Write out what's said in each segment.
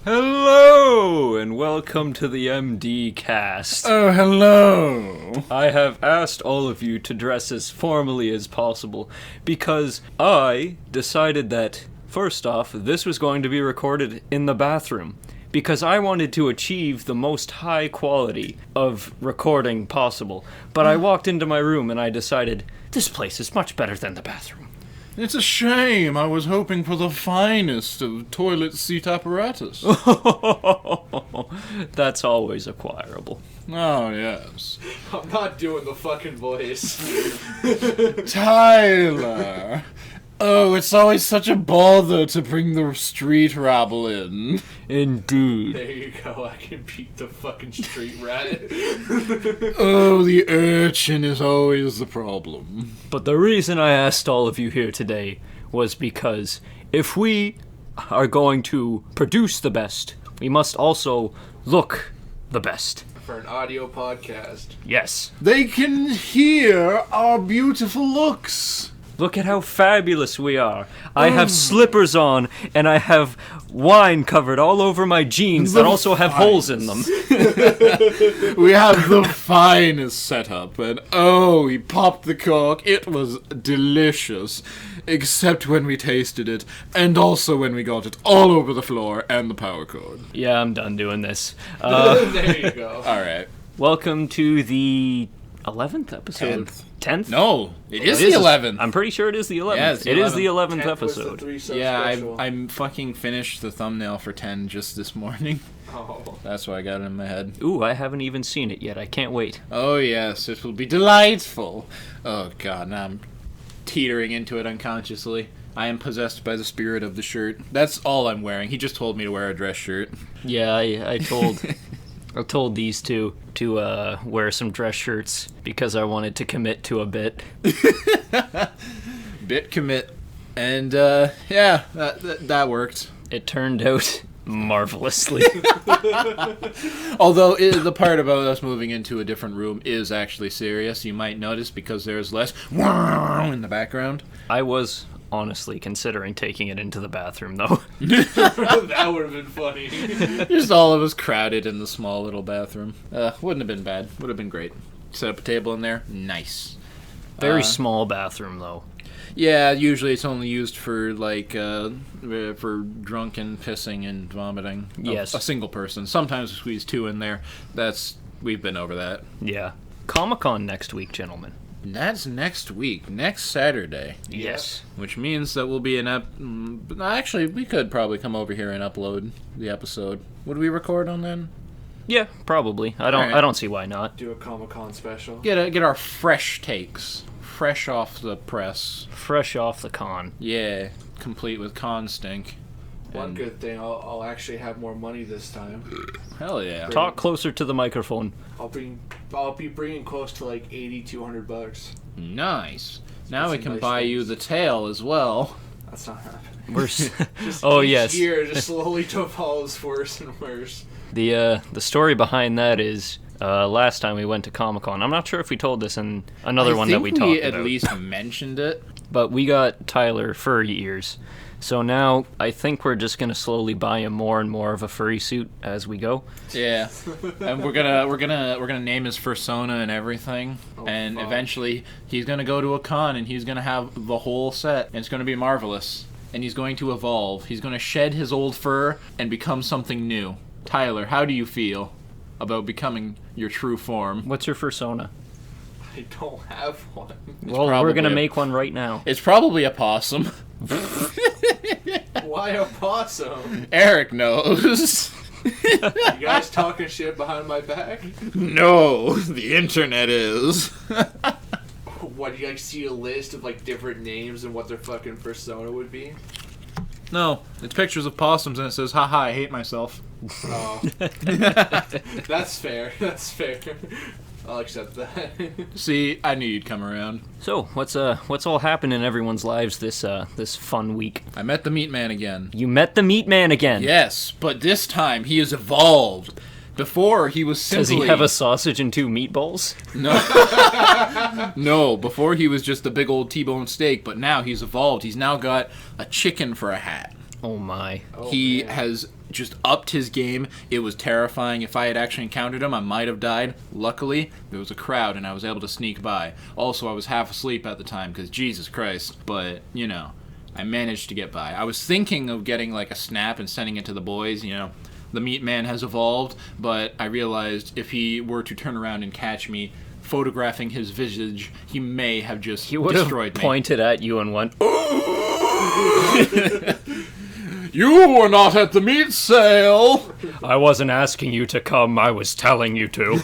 Hello, and welcome to the MD Cast. Oh, hello. I have asked all of you to dress as formally as possible because I decided that, first off, this was going to be recorded in the bathroom because I wanted to achieve the most high quality of recording possible. But I walked into my room and I decided, this place is much better than the bathroom. It's a shame. I was hoping for the finest of toilet seat apparatus. That's always acquirable. Oh, yes. I'm not doing the fucking voice. Tyler. Oh, it's always such a bother to bring the street rabble in. Indeed. There you go, I can beat the fucking street rat. Oh, the urchin is always the problem. But the reason I asked all of you here today was because if we are going to produce the best, we must also look the best. For an audio podcast. Yes. They can hear our beautiful looks. Look at how fabulous we are. I have slippers on, and I have wine covered all over my jeans that also have holes in them. We have the finest setup, and oh, he popped the cork. It was delicious, except when we tasted it, and also when we got it all over the floor and the power cord. Yeah, I'm done doing this. There you go. Alright. Welcome to the 11th episode. 10th? No, it is It the 11th. I'm pretty sure it is the 11th. Yeah, it's the It is 11th. the 11th 10th was the episode. 3-sub Yeah, special. I'm fucking finished the thumbnail for 10 just this morning. Oh. That's why I got it in my head. Ooh, I haven't even seen it yet. I can't wait. Oh yes, it will be delightful. Oh god, now I'm teetering into it unconsciously. I am possessed by the spirit of the shirt. That's all I'm wearing. He just told me to wear a dress shirt. Yeah, I told these two to wear some dress shirts because I wanted to commit to a bit. Bit commit. And yeah, that worked. It turned out marvelously. Although the part about us moving into a different room is actually serious, you might notice, because there's less in the background. I was honestly considering taking it into the bathroom, though. That would have been funny. Just all of us crowded in the small little bathroom. Wouldn't have been bad. Would have been great. Set up a table in there. Nice. Very small bathroom, though. Yeah, usually it's only used for, like, for drunken pissing and vomiting. Yes. A single person. Sometimes we squeeze two in there. We've been over that. Yeah. Comic-Con next week, gentlemen. That's next week. Next Saturday. Yes. Which means that we'll be actually, we could probably come over here and upload the episode. Would we record on then? Yeah, probably. I Alright. don't see why not. Do a Comic-Con special. Get our fresh takes. Fresh off the press. Fresh off the con. Yeah, complete with con stink. One And- good thing, I'll actually have more money this time. Hell yeah. Talk closer to the microphone. I'll be bringing close to like $80-$200. Nice. Now we some can nice buy you things. the tail as well. That's not happening. We're oh Each yes. year just slowly devolves worse and worse. The story behind that is last time we went to Comic-Con. I'm not sure if we told this in another one that we talked at about. least mentioned it. But we got Tyler furry ears. So now I think we're just gonna slowly buy him more and more of a furry suit as we go. Yeah, and we're gonna name his persona and everything, and fuck. eventually he's gonna go to a con and he's gonna have the whole set, and it's gonna be marvelous. And he's going to evolve. He's gonna shed his old fur and become something new. Tyler, how do you feel about becoming your true form? What's your fursona? I don't have one. Well, we're probably gonna a- make one right now. It's probably a possum. Why a possum? Eric knows. You guys talking shit behind my back? No, the internet is. What, do you guys see a list of like different names and what their fucking persona would be? No, it's pictures of possums and it says, haha, I hate myself. Oh. That's fair. That's fair. I'll accept that. See, I knew you'd come around. So what's all happened in everyone's lives this fun week? I met the Meat Man again. You met the Meat Man again. Yes, but this time he has evolved. Before he was Does simply he have a sausage and 2 meatballs? no, no. Before he was just a big old T-bone steak, but now he's evolved. He's now got a chicken for a hat. Oh my. Oh, He man. has just upped his game. It was terrifying. If I had actually encountered him, I might have died. Luckily, there was a crowd and I was able to sneak by. Also, I was half asleep at the time because Jesus Christ. But, you know, I managed to get by. I was thinking of getting like a snap and sending it to the boys, you know. The meat man has evolved, but I realized if he were to turn around and catch me photographing his visage, he may have just He would have destroyed me. pointed at you and went, You were not at the meat sale! I wasn't asking you to come, I was telling you to.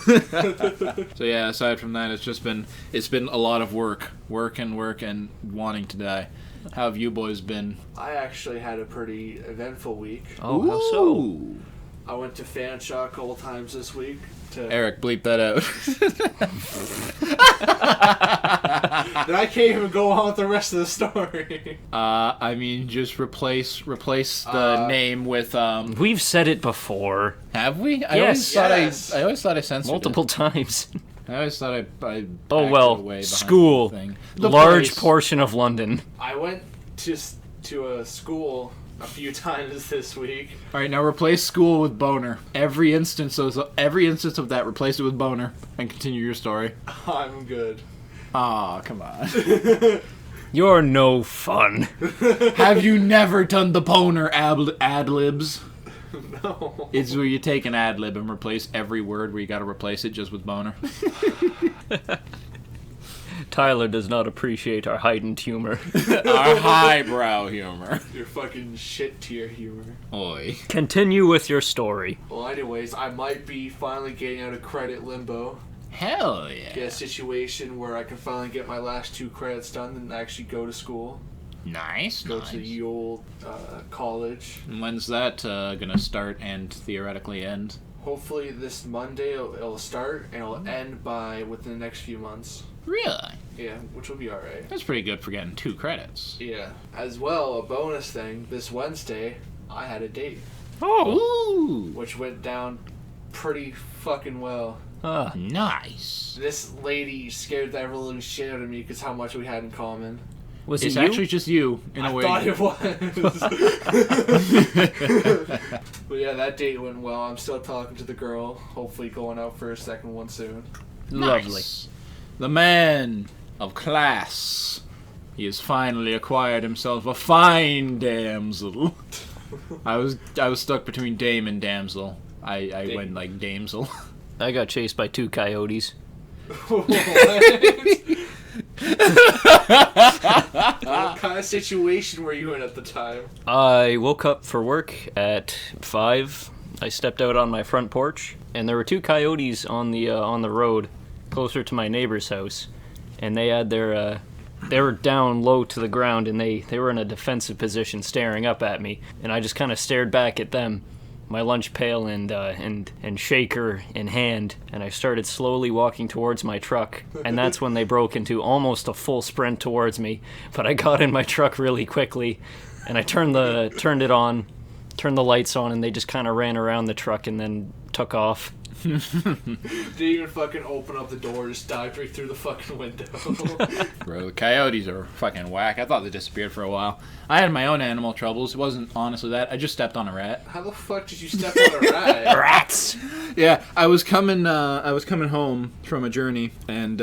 So yeah, aside from that, it's been a lot of work and wanting to die. How have you boys been? I actually had a pretty eventful week. Oh, how so? Ooh. I went to Fan Shop a couple times this week. Eric, bleep that out. And I can't even go on with the rest of the story. I mean, just replace the name with We've said it before. Have we? Yes. Yes. I always thought I censored Multiple times. it. I always thought I Oh backed away well, behind school. the thing. Large place. portion of London. I went to a school a few times this week. All right, now replace school with boner. Every instance of that, replace it with boner, and continue your story. I'm good. Aw, come on. You're no fun. Have you never done the boner ad-libs? No. It's where you take an ad-lib and replace every word where you gotta replace it just with boner. Tyler does not appreciate our heightened humor. Our highbrow humor. Your fucking shit tier humor. Oi. Continue with your story. Well, anyways, I might be finally getting out of credit limbo. Hell yeah. Get a situation where I can finally get my last 2 credits done and actually go to school. Nice, Go to the old college. And when's that gonna start and theoretically end? Hopefully this Monday it'll start and it'll end within the next few months. Really? Yeah, which will be alright. That's pretty good for getting 2 credits. Yeah. As well, a bonus thing, this Wednesday, I had a date, Oh. Ooh. which went down pretty fucking well. Nice. This lady scared the ever-living shit out of me because how much we had in common. Was It's it you? actually just you, in a I way. thought it was. But yeah, that date went well. I'm still talking to the girl. Hopefully going out for a second one soon. Lovely. Nice. The man of class. He has finally acquired himself a fine damsel. I was stuck between dame and damsel. I went like damsel. I got chased by 2 coyotes. What kind of situation were you in at the time? I woke up for work at 5. I stepped out on my front porch, and there were 2 coyotes on the road closer to my neighbor's house, and they had their they were down low to the ground, and they were in a defensive position staring up at me, and I just kind of stared back at them, my lunch pail and shaker in hand, and I started slowly walking towards my truck, and that's when they broke into almost a full sprint towards me, but I got in my truck really quickly, and I turned the lights on, and they just kind of ran around the truck and then took off. Didn't even fucking open up the door, just dived right through the fucking window. Bro, the coyotes are fucking whack. I thought they disappeared for a while. I had my own animal troubles. It wasn't honestly that. I just stepped on a rat. How the fuck did you step on a rat? Rats! Yeah, I was coming home from a journey, and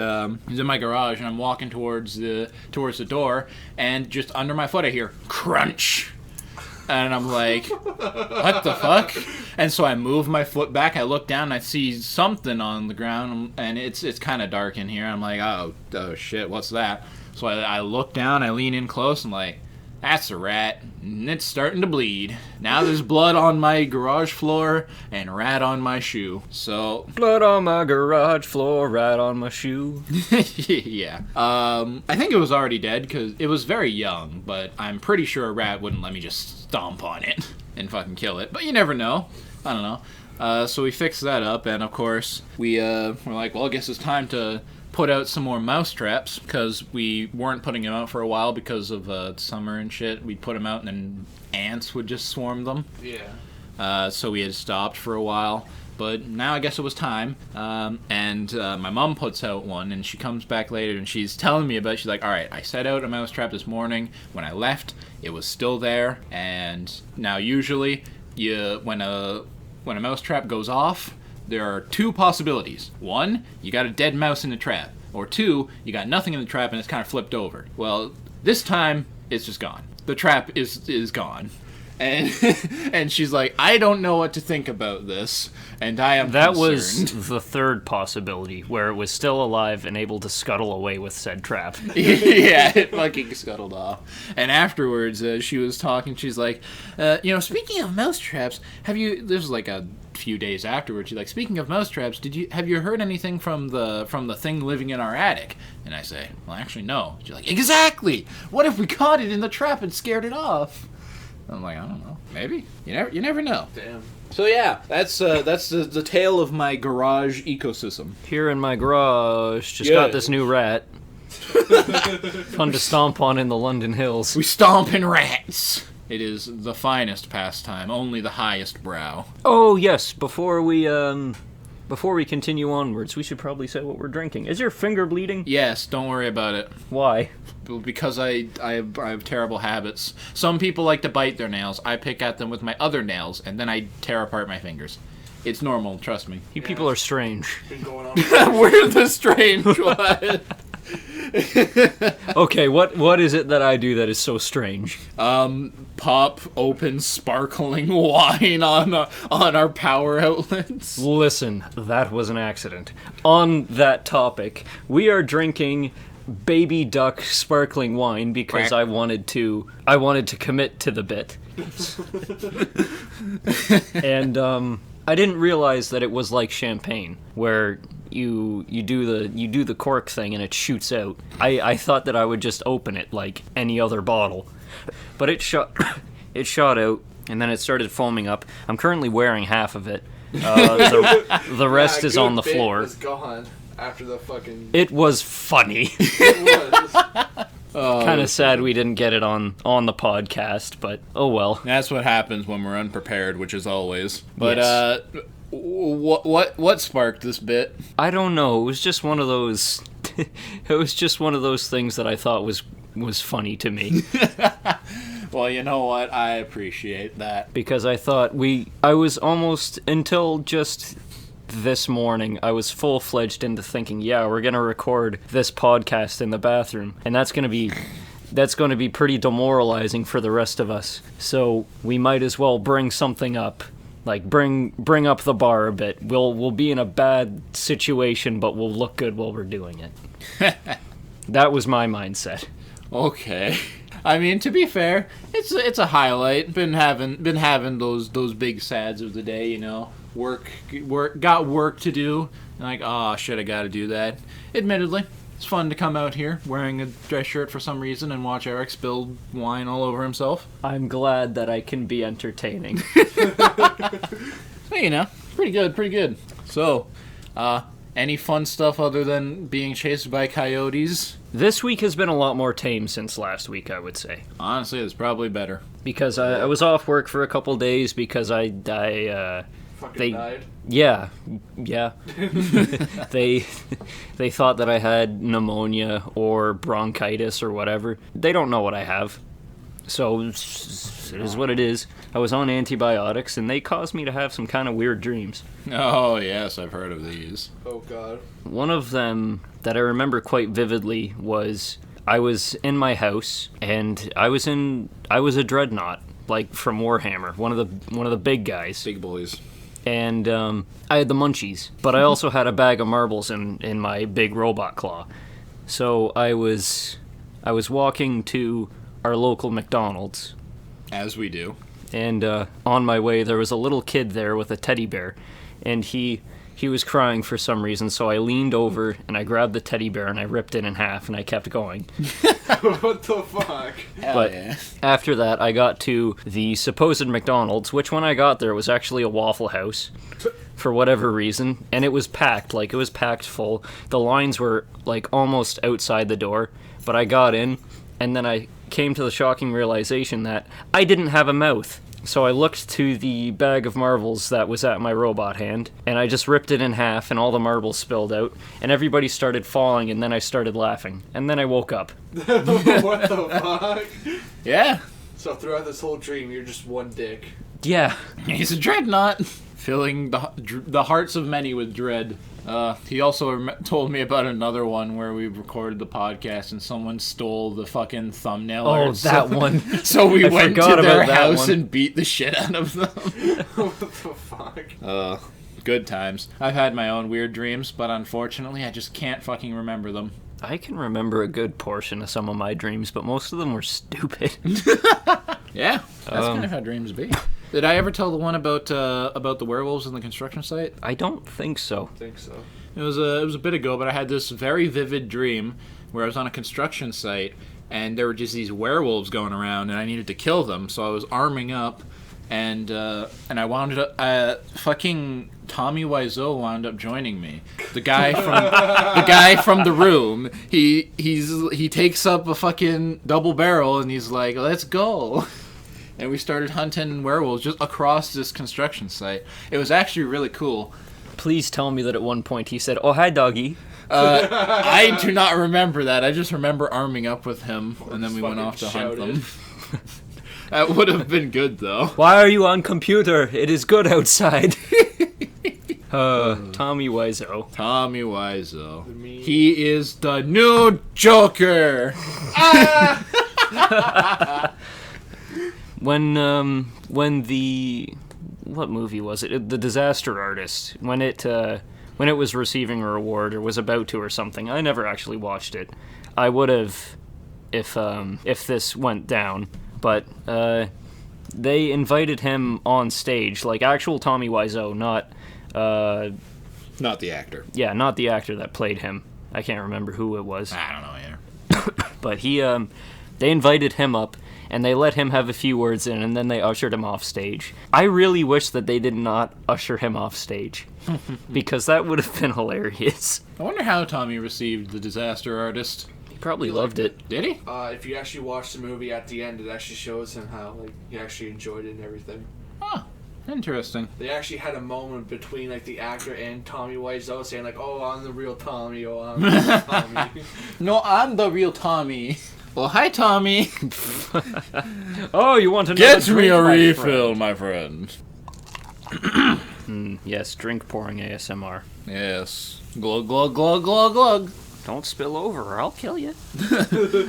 he's in my garage, and I'm walking towards the door, and just under my foot I hear crunch. And I'm like, what the fuck? And so I move my foot back. I look down and I see something on the ground, and it's kind of dark in here. I'm like, oh shit, what's that? So I look down, I lean in close, and like, that's a rat, and it's starting to bleed. Now there's blood on my garage floor and rat on my shoe. So Blood on my garage floor, rat on my shoe. yeah. I think it was already dead because it was very young, but I'm pretty sure a rat wouldn't let me just stomp on it and fucking kill it. But you never know. I don't know. So we fixed that up, and of course we were like, well, I guess it's time to put out some more mouse traps because we weren't putting them out for a while because of summer and shit. We'd put them out and then ants would just swarm them. Yeah. So we had stopped for a while. But now I guess it was time. And my mom puts out one, and she comes back later, and she's telling me about it. She's like, all right, I set out a mouse trap this morning. When I left, it was still there. And now usually when a mouse trap goes off, there are two possibilities. One, you got a dead mouse in the trap. Or two, you got nothing in the trap and it's kind of flipped over. Well, this time, it's just gone. The trap is gone. And and she's like, I don't know what to think about this, and I am That concerned. was the third possibility, where it was still alive and able to scuttle away with said trap. Yeah, it fucking scuttled off. And afterwards, she was talking. She's like, speaking of mouse traps, have you? This was like a few days afterwards. She's like, speaking of mouse traps, have you heard anything from the thing living in our attic? And I say, well, actually, no. She's like, exactly. What if we caught it in the trap and scared it off? I'm like, I don't know. Maybe. You never know. Damn. So yeah, that's the tale of my garage ecosystem. Here in my garage, just Yeah. got this new rat. Fun to stomp on in the London hills. We stompin' rats. It is the finest pastime, only the highest brow. Oh yes, before we continue onwards, we should probably say what we're drinking. Is your finger bleeding? Yes, don't worry about it. Why? Because I have terrible habits. Some people like to bite their nails. I pick at them with my other nails, and then I tear apart my fingers. It's normal, trust me. You people are strange. Been going on. We're the strange one. Okay, what is it that I do that is so strange? Pop open sparkling wine on our power outlets. Listen, that was an accident. On that topic, we are drinking Baby Duck sparkling wine because Quack. I wanted to commit to the bit. And I didn't realize that it was like champagne, where you do the cork thing and it shoots out. I thought that I would just open it like any other bottle, but it shot out and then it started foaming up. I'm currently wearing half of it. The rest is on the floor. Was gone after the fucking. It was funny. It was. Kind of sad we didn't get it on the podcast, but oh well. That's what happens when we're unprepared, which is always. But Yes. what sparked this bit? I don't know. It was just one of those. It was just one of those things that I thought was funny to me. Well, you know what? I appreciate that. Because I thought I was almost, until just this morning, I was full-fledged into thinking, yeah, we're going to record this podcast in the bathroom, and that's going to be pretty demoralizing for the rest of us. So we might as well bring something up. Like, bring up the bar a bit. We'll be in a bad situation, but we'll look good while we're doing it. That was my mindset. Okay. I mean, to be fair, it's a highlight. Been having those big sads of the day, you know. Got work to do. Like, oh shit, I gotta do that. Admittedly, it's fun to come out here wearing a dress shirt for some reason and watch Eric spill wine all over himself. I'm glad that I can be entertaining. So, you know, pretty good. So, any fun stuff other than being chased by coyotes? This week has been a lot more tame since last week, I would say. Honestly, it's probably better. Because I was off work for a couple days because Fucking They- died. yeah. they thought that I had pneumonia or bronchitis or whatever. They don't know what I have. So it is what it is. I was on antibiotics and they caused me to have some kind of weird dreams. Oh, yes, I've heard of these. Oh god. One of them that I remember quite vividly was I was in my house and I was a dreadnought, like from Warhammer, one of the big guys. Big boys. And I had the munchies, but I also had a bag of marbles in my big robot claw. So I was walking to our local McDonald's, As we do. and on my way there was a little kid there with a teddy bear, and he was crying for some reason. So I leaned over and I grabbed the teddy bear and I ripped it in half and I kept going. What the fuck? Hell But yeah. after that, I got to the supposed McDonald's, which when I got there was actually a Waffle House for whatever reason, and it was packed. Like, it was packed full. The lines were, like, almost outside the door, but I got in, and then I came to the shocking realization that I didn't have a mouth. So I looked to the bag of marbles that was at my robot hand, and I just ripped it in half, and all the marbles spilled out, and everybody started falling, and then I started laughing. And then I woke up. What the fuck? Yeah. So throughout this whole dream, you're just one dick. Yeah. He's a dreadnought, filling the hearts of many with dread. He also told me about another one where we recorded the podcast and someone stole the fucking thumbnail. Oh, art. that one. So we I went to forgot their about that house one. and beat the shit out of them. What the fuck? Good times. I've had my own weird dreams, but unfortunately I just can't fucking remember them. I can remember a good portion of some of my dreams, but most of them were stupid. Yeah, that's kind of how dreams be. Did I ever tell the one about the werewolves in the construction site? I don't think so. I think so. It was a bit ago, but I had this very vivid dream where I was on a construction site and there were just these werewolves going around and I needed to kill them, so I was arming up and I wound up fucking Tommy Wiseau wound up joining me. The guy from the room. He takes up a fucking double barrel and he's like, "Let's go." And we started hunting werewolves just across this construction site. It was actually really cool. Please tell me that at one point he said, "Oh, hi, doggy." I do not remember that. I just remember arming up with him, and then we went off to hunt them. That would have been good, though. Why are you on computer? It is good outside. Tommy Wiseau. Tommy Wiseau. meme. He is the new Joker. When the what movie was it? The Disaster Artist. When it was receiving a reward or was about to or something. I never actually watched it. I would have if this went down, but they invited him on stage, like actual Tommy Wiseau, not Not the actor. yeah, not the actor that played him. I can't remember who it was. I don't know either. But they invited him up, and they let him have a few words in, and then they ushered him off stage. I really wish that they did not usher him off stage, because that would have been hilarious. I wonder how Tommy received the Disaster Artist. He probably loved it. Did he? If you actually watch the movie at the end, it actually shows him how he actually enjoyed it and everything. Huh. Interesting. They actually had a moment between the actor and Tommy Wiseau saying "Oh, I'm the real Tommy. Oh, I'm the real Tommy." No, I'm the real Tommy. Well, hi, Tommy. Oh, you want another Get me drink, a my refill, my friend. friend? Yes, drink pouring ASMR. Yes. Glug, glug, glug, glug, glug. Don't spill over or I'll kill you.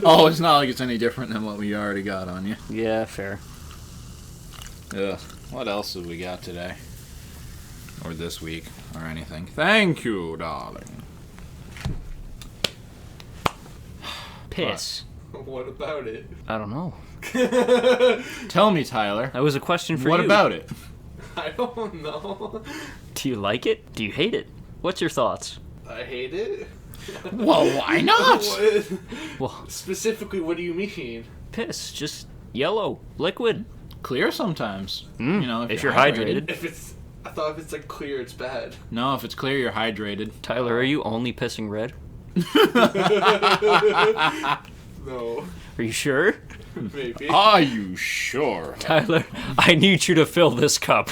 Oh, it's not like it's any different than what we already got on you. Yeah, fair. Ugh. What else have we got today? Or this week, or anything. Thank you, darling. Piss. What about it? I don't know. Tell me, Tyler. That was a question for What you. about it? I don't know. Do you like it? Do you hate it? What's your thoughts? I hate it. Well, why not? What? Well, Specifically, what do you mean? piss, just yellow, liquid. Clear sometimes. Mm, You know, if you're hydrated. I thought if it's clear, it's bad. No, if it's clear, you're hydrated. Tyler, are you only pissing red? No, Are you sure? maybe. Are you sure? Tyler, I need you to fill this cup.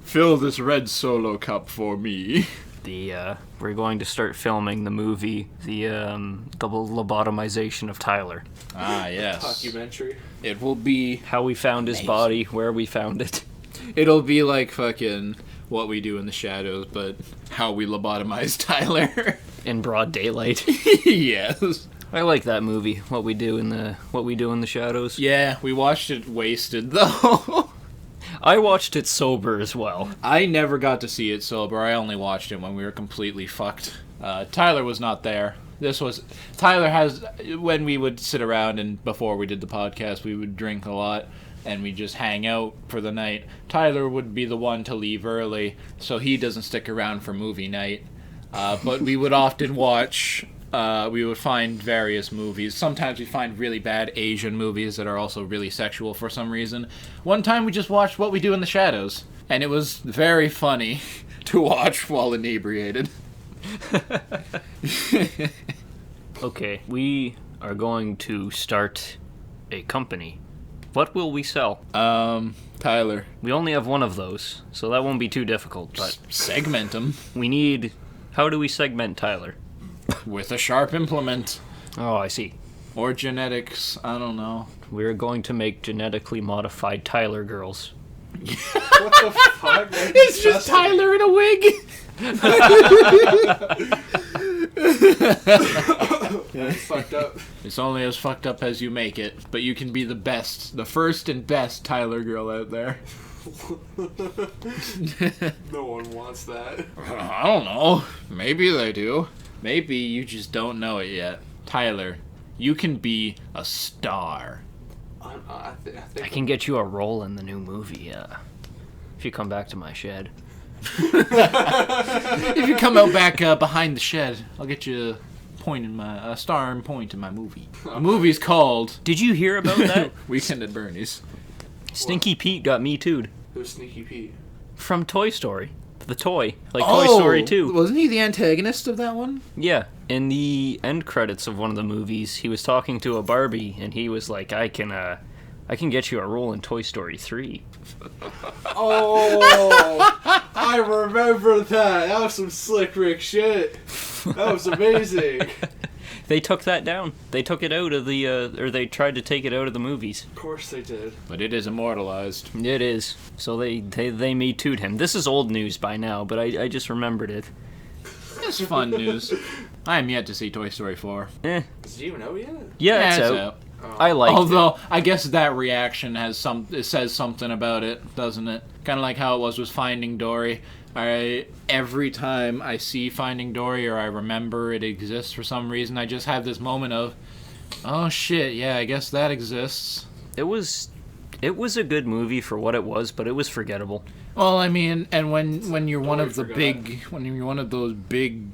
Fill this red Solo cup for me. We're going to start filming the movie, the lobotomization of Tyler. Ah, yes. Documentary. It will be. How we found his body, where we found it. It'll be like fucking What We Do in the Shadows, but how we lobotomize Tyler. In broad daylight. Yes. I like that movie, What We Do in the Shadows. Yeah, we watched it wasted though. I watched it sober as well. I never got to see it sober. I only watched it when we were completely fucked. Tyler was not there. Tyler has, when we would sit around and before we did the podcast, we would drink a lot and we just hang out for the night. Tyler would be the one to leave early, so he doesn't stick around for movie night. But we would often watch, we would find various movies. Sometimes we find really bad Asian movies that are also really sexual for some reason. One time we just watched What We Do in the Shadows, and it was very funny to watch while inebriated. Okay, we are going to start a company. What will we sell? Tyler, We only have one of those, so that won't be too difficult, but segment them we need... How do we segment Tyler? with a sharp implement. Oh, I see. Or genetics, I don't know. We're going to make genetically modified Tyler girls. What the fuck? That's It's just disgusting. Tyler in a wig! That's fucked up. It's only as fucked up as you make it, but you can be the best, the first and best Tyler girl out there. No one wants that. I don't know. Maybe they do. Maybe you just don't know it yet. Tyler, you can be a star. I I think can get you a role in the new movie, if you come back to my shed. If you come out back behind the shed, I'll get you a star and point in my movie. The movie's called Did you hear about that? Weekend at Bernie's. Stinky Pete got me too'd. who's Sneaky Pete? From Toy Story. The toy. Like Toy Story 2. Wasn't he the antagonist of that one? Yeah. In the end credits of one of the movies, he was talking to a Barbie, and he was like, I can get you a role in Toy Story 3. Oh, I remember that. That was some slick Rick shit. That was amazing. They took that down. They took it out of the, or they tried to take it out of the movies. Of course they did. But it is immortalized. It is. So they Me Too'd him. This is old news by now, but I just remembered it. It's fun news. I am yet to see Toy Story 4. Eh. Is it even out yet? Yeah, it's out. I liked it. Although, I guess that reaction it says something about it, doesn't it? Kind of like how it was with Finding Dory. Every time I see Finding Dory or I remember it exists for some reason, I just have this moment of, oh shit, yeah, I guess that exists. It was a good movie for what it was, but it was forgettable. Well, I mean, and when you're one Dory of the forgot. when you're one of those big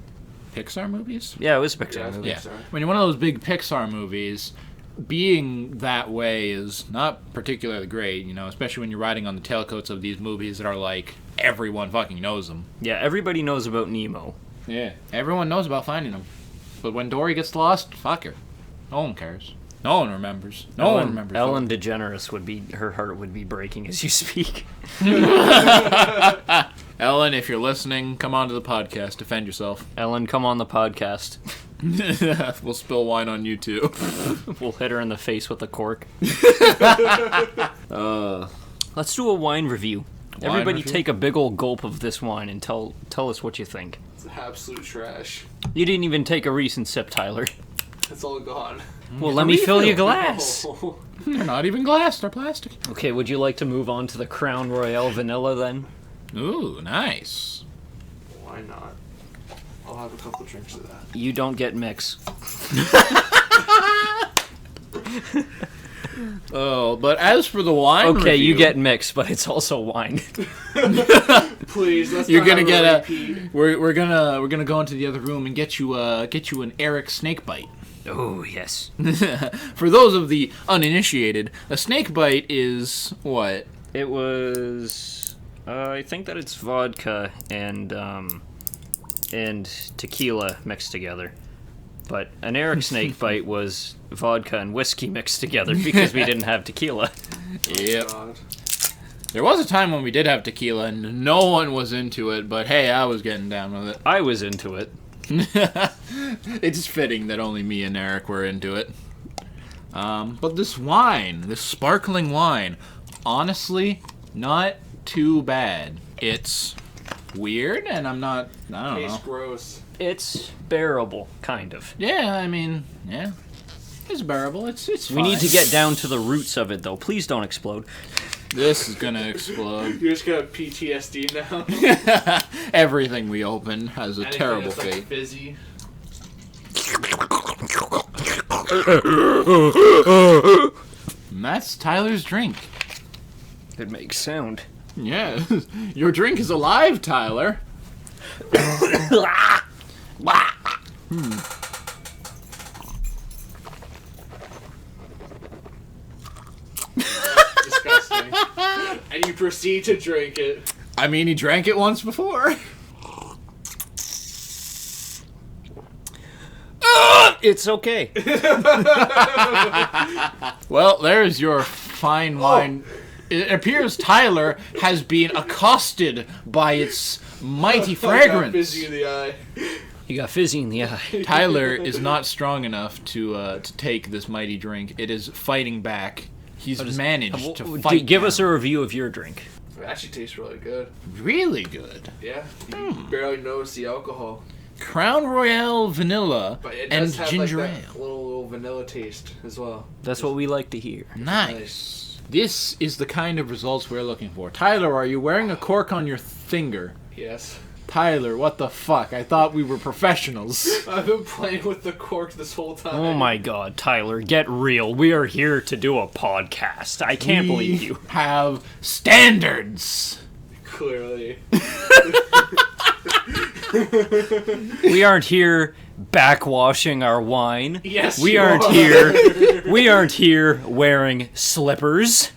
Pixar movies? Yeah, it was a Pixar Yeah, movie. Yeah. Pixar. When you're one of those big Pixar movies, being that way is not particularly great, especially when you're riding on the tailcoats of these movies that are like, everyone fucking knows them. Yeah, everybody knows about Nemo. Yeah. Everyone knows about finding them. But when Dory gets lost, fuck her. No one cares. No one remembers. No one remembers. Ellen DeGeneres her heart would be breaking as you speak. Ellen, if you're listening, come onto the podcast. Defend yourself. Ellen, come on the podcast. We'll spill wine on you too. We'll hit her in the face with a cork. Let's do a wine review. Everybody review? take a big old gulp of this wine and tell us what you think. It's absolute trash. You didn't even take a recent sip, Tyler. It's all gone. Well, let me fill your glass. Oh, They're not even glass, they're plastic. Okay, would you like to move on to the Crown Royale Vanilla then? Ooh, nice. why not? I'll have a couple drinks of that. You don't get mix. Oh, but as for the wine Okay, you review, get mix, but it's also wine. Please, let's You're not gonna have get a a. repeat. We're gonna go into the other room and get you an Eric snakebite. Oh, yes. For those of the uninitiated, a snakebite is what? It was... I think that it's vodka and tequila mixed together. But an Eric snakebite was vodka and whiskey mixed together because we didn't have tequila. Yep. God. There was a time when we did have tequila and no one was into it, but hey, I was getting down with I was into it. it. It's fitting that only me and Eric were into it. But this sparkling wine, honestly, not too bad. It's weird, and I don't Tastes know. gross. It's bearable, kind of. Yeah, I mean, yeah. It's bearable. It's We need to fine. get down to the roots of it, though. Please don't explode. This is gonna explode. You just got PTSD now. Everything we open has a Anything terrible that's, like, fate. fizzy. And that's Tyler's drink. It makes sound. Yeah, your drink is alive, Tyler. Disgusting. And you proceed to drink it. I mean, he drank it once before. It's okay. Well, there's your fine wine. It appears Tyler has been accosted by its mighty I got fragrance. busy in the eye. You got fizzy in the eye. Tyler is not strong enough to take this mighty drink. It is fighting back. He's managed to fight. Give down. us a review of your drink. It actually tastes really good. Really good. Yeah, you barely notice the alcohol. Crown Royale vanilla But it and does have ginger like ale. that little vanilla taste as well. That's what we like to hear. Nice. This is the kind of results we're looking for. Tyler, are you wearing a cork on your finger? Yes. Tyler, what the fuck? I thought we were professionals. I've been playing with the cork this whole time. Oh my god, Tyler, get real. We are here to do a podcast. I can't believe you. Have standards. Clearly. We aren't here backwashing our wine. Yes, We you aren't are. here. We aren't here wearing slippers.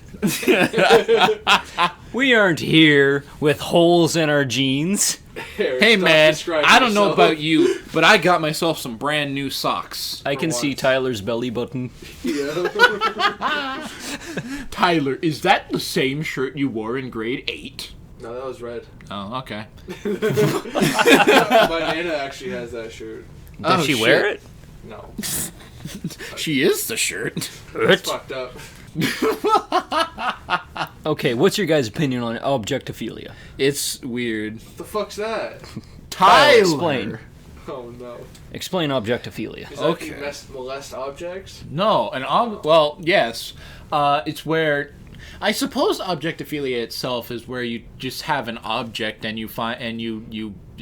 We aren't here with holes in our jeans. Hey Stop man, describing I don't know yourself. about you, but I got myself some brand new socks. I can see once. Tyler's belly button. Yeah. Tyler, is that the same shirt you wore in grade 8? No, that was red. Oh, okay. My Nana actually has that shirt. Does Oh, she wear shit. it? No. She is the shirt. It's fucked up. Okay, what's your guys' opinion on objectophilia? It's weird. What the fuck's that? Tyler, explain. Oh no. Explain objectophilia. Is that Okay. you molest objects? No, well, yes. It's where I suppose objectophilia itself is where you just have an object and you find and you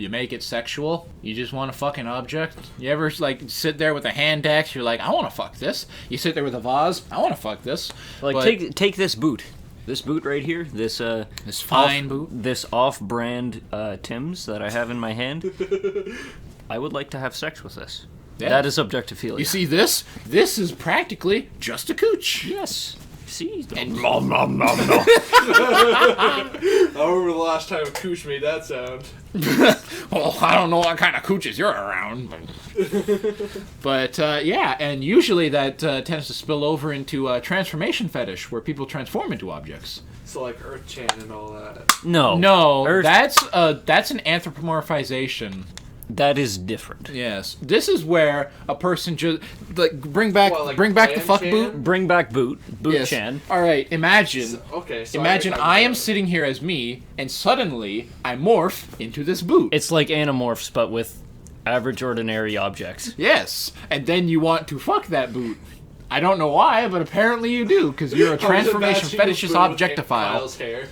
make it sexual. You just want a fucking object. You ever like sit there with a hand axe? You're like, I want to fuck this. You sit there with a vase. I want to fuck this. Like, But take this boot. This boot right here. This this fine boot. This off-brand Tim's that I have in my hand. I would like to have sex with this. Yeah. That is objectophilia. You see this? This is practically just a cooch. Yes. See? And nom nom nom nom. I remember the last time Koosh made that sound. Well, I don't know what kind of cooches you're around, but yeah, and usually that tends to spill over into transformation fetish, where people transform into objects. So like Earth Chan and all that. No. No, Earth- that's an anthropomorphization. That is different. Yes, this is where a person just like bring back What, like the Clan fuck Chan? boot. Bring back boot. Boot Yes. Chan. All right, imagine. So Imagine know I am what sitting here as me, and suddenly I morph into this boot. It's like Animorphs, but with average ordinary objects. Yes, and then you want to fuck that boot. I don't know why, but apparently you do, because you're a I was transformation imagining a fetishist boot with objectophile. Kyle's hair.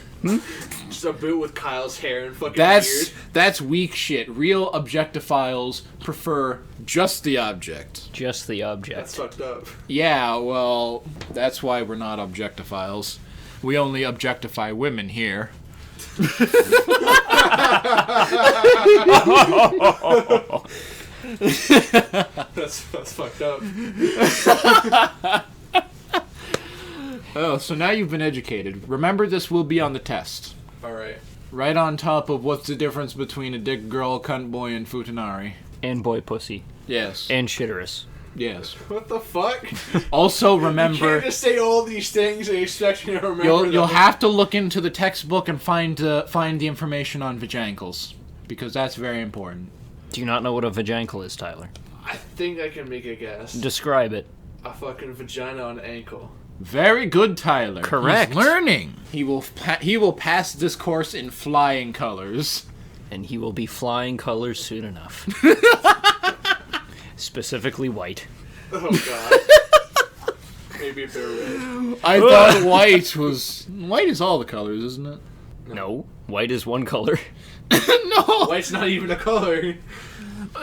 Just a boot with Kyle's hair and fucking That's beard. that's weak shit. Real objectophiles prefer just the object. Just the object. That's fucked up. Yeah, well, that's why we're not objectophiles. We only objectify women here. That's fucked up. Oh, so now you've been educated. Remember, this will be on the test. Alright. Right on top of what's the difference between a dick girl, cunt boy, and futanari. And boy pussy. Yes. And shitterus. Yes. What the fuck? Also, You remember, can't just say all these things and expect me to remember you'll them. have to look into the textbook and find the information on vajankles, because that's very important. Do you not know what a vajankle is, Tyler? I think I can make a guess. Describe it. A fucking vagina on an ankle. Very good, Tyler. Correct. He's learning. He will pass this course in flying colors. And he will be flying colors soon enough. Specifically white. Oh god. Maybe a bit red. I thought white is all the colors, isn't it? No. White is one color. No, White's not even a color.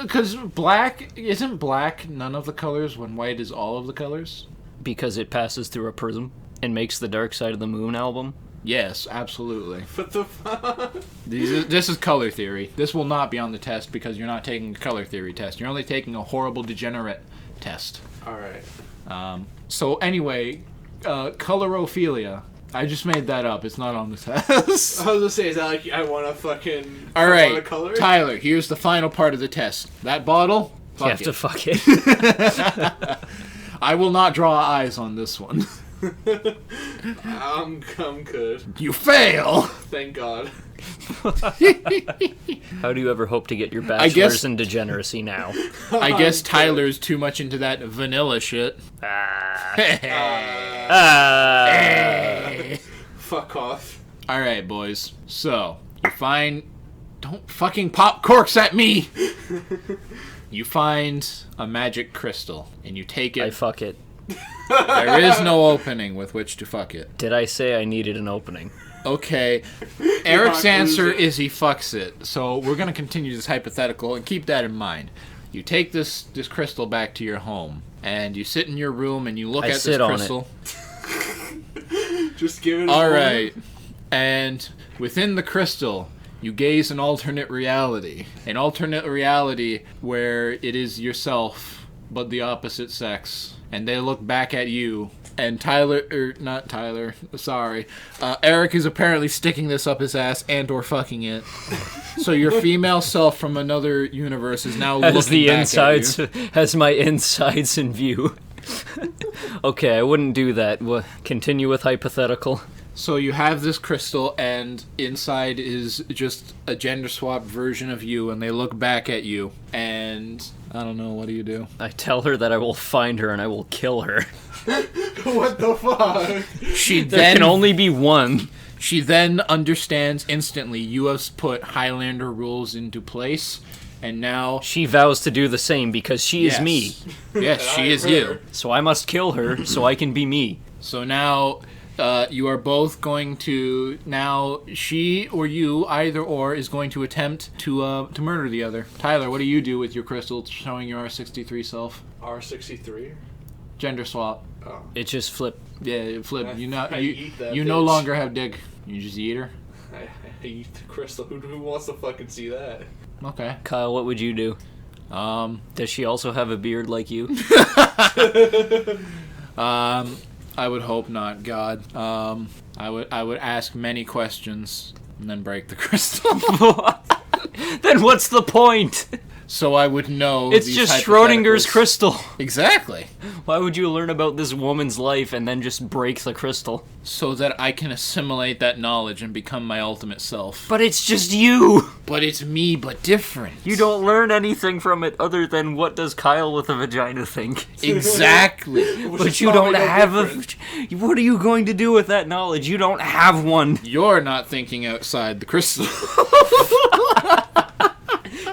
because black isn't black none of the colors when white is all of the colors. Because it passes through a prism and makes the Dark Side of the Moon album. Yes, absolutely. What the fuck? This is color theory. This will not be on the test because you're not taking a color theory test. You're only taking a horrible degenerate test. Alright. So anyway, colorophilia. I just made that up. It's not on the test. I was gonna say, is that like I want to fucking All want right, a color? Tyler. Here's the final part of the test. That bottle. You have Fuck to it. fuck it. I will not draw eyes on this one. I'm good. You fail. Thank God. How do you ever hope to get your guess- bachelor's in degeneracy now? I guess Tyler's too much into that vanilla shit. Fuck off. Alright, boys. So, you find... Don't fucking pop corks at me! You find a magic crystal, and you take I it. fuck it. There is no opening with which to fuck it. Did I say I needed an opening? Okay. Eric's not answer losing. is he fucks it. So we're gonna continue this hypothetical and keep that in mind. You take this crystal back to your home, and you sit in your room and you look I at this sit on it. crystal. Just give it a All moment. right. And within the crystal, you gaze an alternate reality. An alternate reality where it is yourself, but the opposite sex. And they look back at you. And Eric is apparently sticking this up his ass and or fucking it. So your female self from another universe is now Has looking the back insides, at you. has my insides in view. Okay, I wouldn't do that. Continue with hypothetical. So you have this crystal, and inside is just a gender swap version of you, and they look back at you, and I don't know, what do you do? I tell her that I will find her and I will kill her. What the fuck? She There then can only be one. she then understands instantly you have put Highlander rules into place, and now She vows to do the same because she is Yes. me. Yes, she is you. So I must kill her so I can be me. So now you are both going to she or you, either or, is going to attempt to murder the other. Tyler, what do you do with your crystal showing your R63 self? R63? Gender swap. Oh. It just flipped. Yeah, flip. I You eat that you no bitch. longer have dick. You just eat her. I eat the crystal. Who wants to fucking see that? Okay. Kyle, what would you do? Does she also have a beard like you? I would hope not. God. I would ask many questions and then break the crystal. Then what's the point? So I would know. It's these just Schrodinger's hypotheticals. crystal. Exactly. Why would you learn about this woman's life and then just break the crystal? So that I can assimilate that knowledge and become my ultimate self. But it's just you. But it's me, but different. You don't learn anything from it other than what does Kyle with a vagina think. Exactly. Which But is you probably don't no have different. What are you going to do with that knowledge? You don't have one. You're not thinking outside the crystal.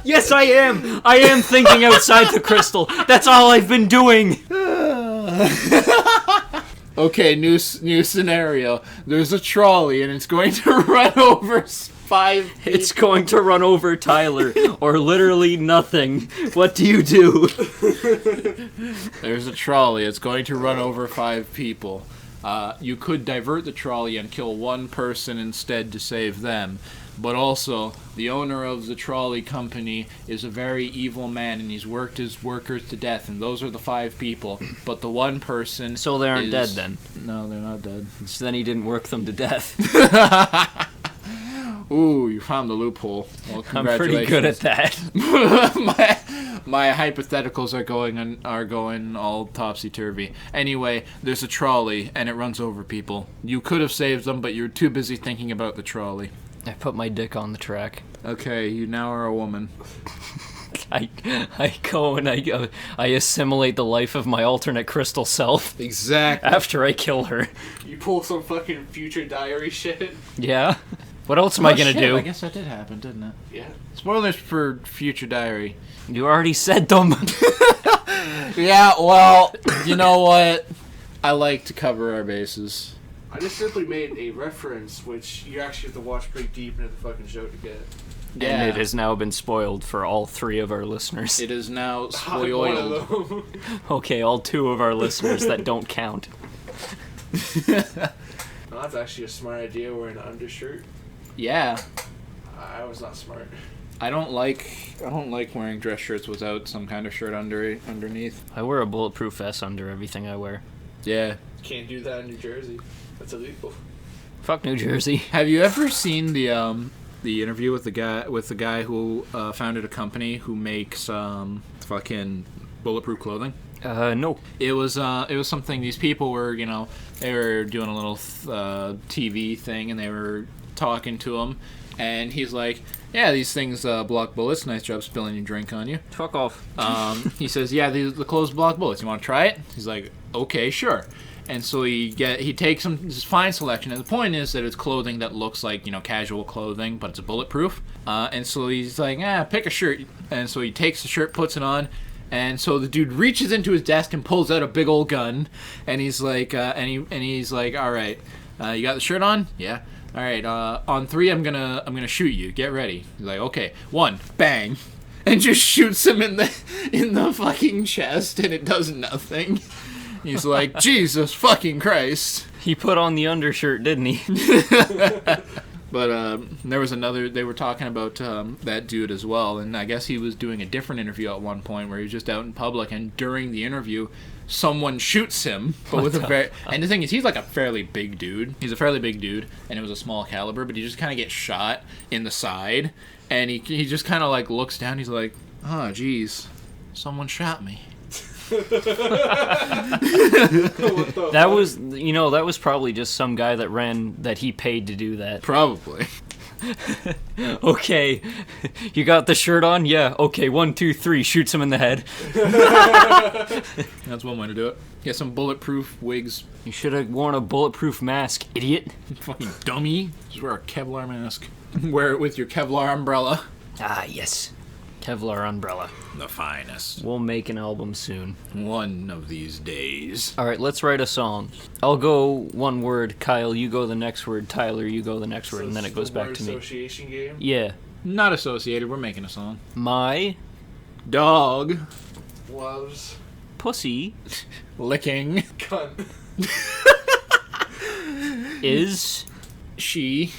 Yes, I am. I am thinking outside the crystal. That's all I've been doing. Okay, new scenario. There's a trolley and it's going to run over 5 people. It's going to run over Tyler, or literally nothing. What do you do? There's a trolley. It's going to run over 5 people. You could divert the trolley and kill one person instead to save them. But also, the owner of the trolley company is a very evil man, and he's worked his workers to death, and those are the 5 people. But the one person... So they aren't dead then. No, they're not dead. So then he didn't work them to death. Ooh, you found the loophole. Well, I'm pretty good at congratulations. that. my hypotheticals are going all topsy-turvy. Anyway, there's a trolley, and it runs over people. You could have saved them, but you're too busy thinking about the trolley. I put my dick on the track. Okay, you now are a woman. I go and I assimilate the life of my alternate crystal self Exactly. after I kill her. You pull some fucking future diary shit. Yeah? What else am I gonna do? I guess that did happen, didn't it? Yeah. Spoilers for Future Diary. You already said them. Yeah, well, you know what? I like to cover our bases. I just simply made a reference, which you actually have to watch pretty deep into the fucking show to get. Yeah. And it has now been spoiled for all 3 of our listeners. It is now One spoiled. of them. Okay, all 2 of our listeners that don't count. No, that's actually a smart idea, wearing an undershirt. Yeah. I was not smart. I don't like wearing dress shirts without some kind of shirt underneath. I wear a bulletproof vest under everything I wear. Yeah. Can't do that in New Jersey. That's illegal. Fuck New Jersey. Have you ever seen the interview with the guy who founded a company who makes fucking bulletproof clothing? No. It was something. These people were, they were doing a little TV thing, and they were talking to him, And he's like, yeah, these things block bullets. Nice job spilling your drink on you. Fuck off. He says, yeah, the clothes block bullets. You want to try it? He's like, okay, sure. And so he takes his fine selection, and the point is that it's clothing that looks like, casual clothing, but it's bulletproof. And so he's like, pick a shirt. And so he takes the shirt, puts it on, and so the dude reaches into his desk and pulls out a big old gun, and he's like, he's like, all right, you got the shirt on? Yeah. All right. On 3, I'm gonna shoot you. Get ready. He's like, okay. 1, bang, and just shoots him in the fucking chest, and it does nothing. He's like, Jesus fucking Christ. He put on the undershirt, didn't he? But there was another, they were talking about that dude as well, and I guess he was doing a different interview at one point where he was just out in public, and during the interview, someone shoots him, but with and the thing is, he's like a fairly big dude. He's a fairly big dude, and it was a small caliber, but he just kind of gets shot in the side, and he just kind of like looks down, he's like, oh, geez, someone shot me. That was probably just some guy that he paid to do that. Probably. Okay, you got the shirt on? Yeah. Okay, 1, 2, 3. Shoots him in the head. That's one way to do it. Get some bulletproof wigs. You should have worn a bulletproof mask, idiot. Fucking dummy. Just wear a Kevlar mask. Wear it with your Kevlar umbrella. Ah, yes. Kevlar umbrella. The finest. We'll make an album soon. One of these days. All right, let's write a song. I'll go one word. Kyle, you go the next word. Tyler, you go the next word, and then it goes back to me. Association game? Yeah. Not associated. We're making a song. My dog loves pussy licking cunt is she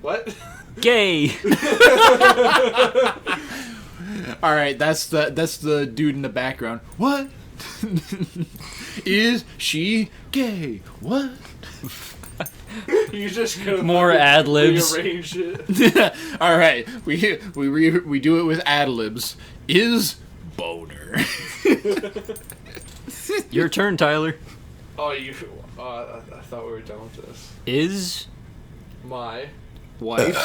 what? Gay. All right, that's the dude in the background. What? Is she gay? What? You just gonna more ad libs. rearrange it. All right, we do it with ad libs. Is boner? Your turn, Tyler. Oh, I thought we were done with this. Is my wife?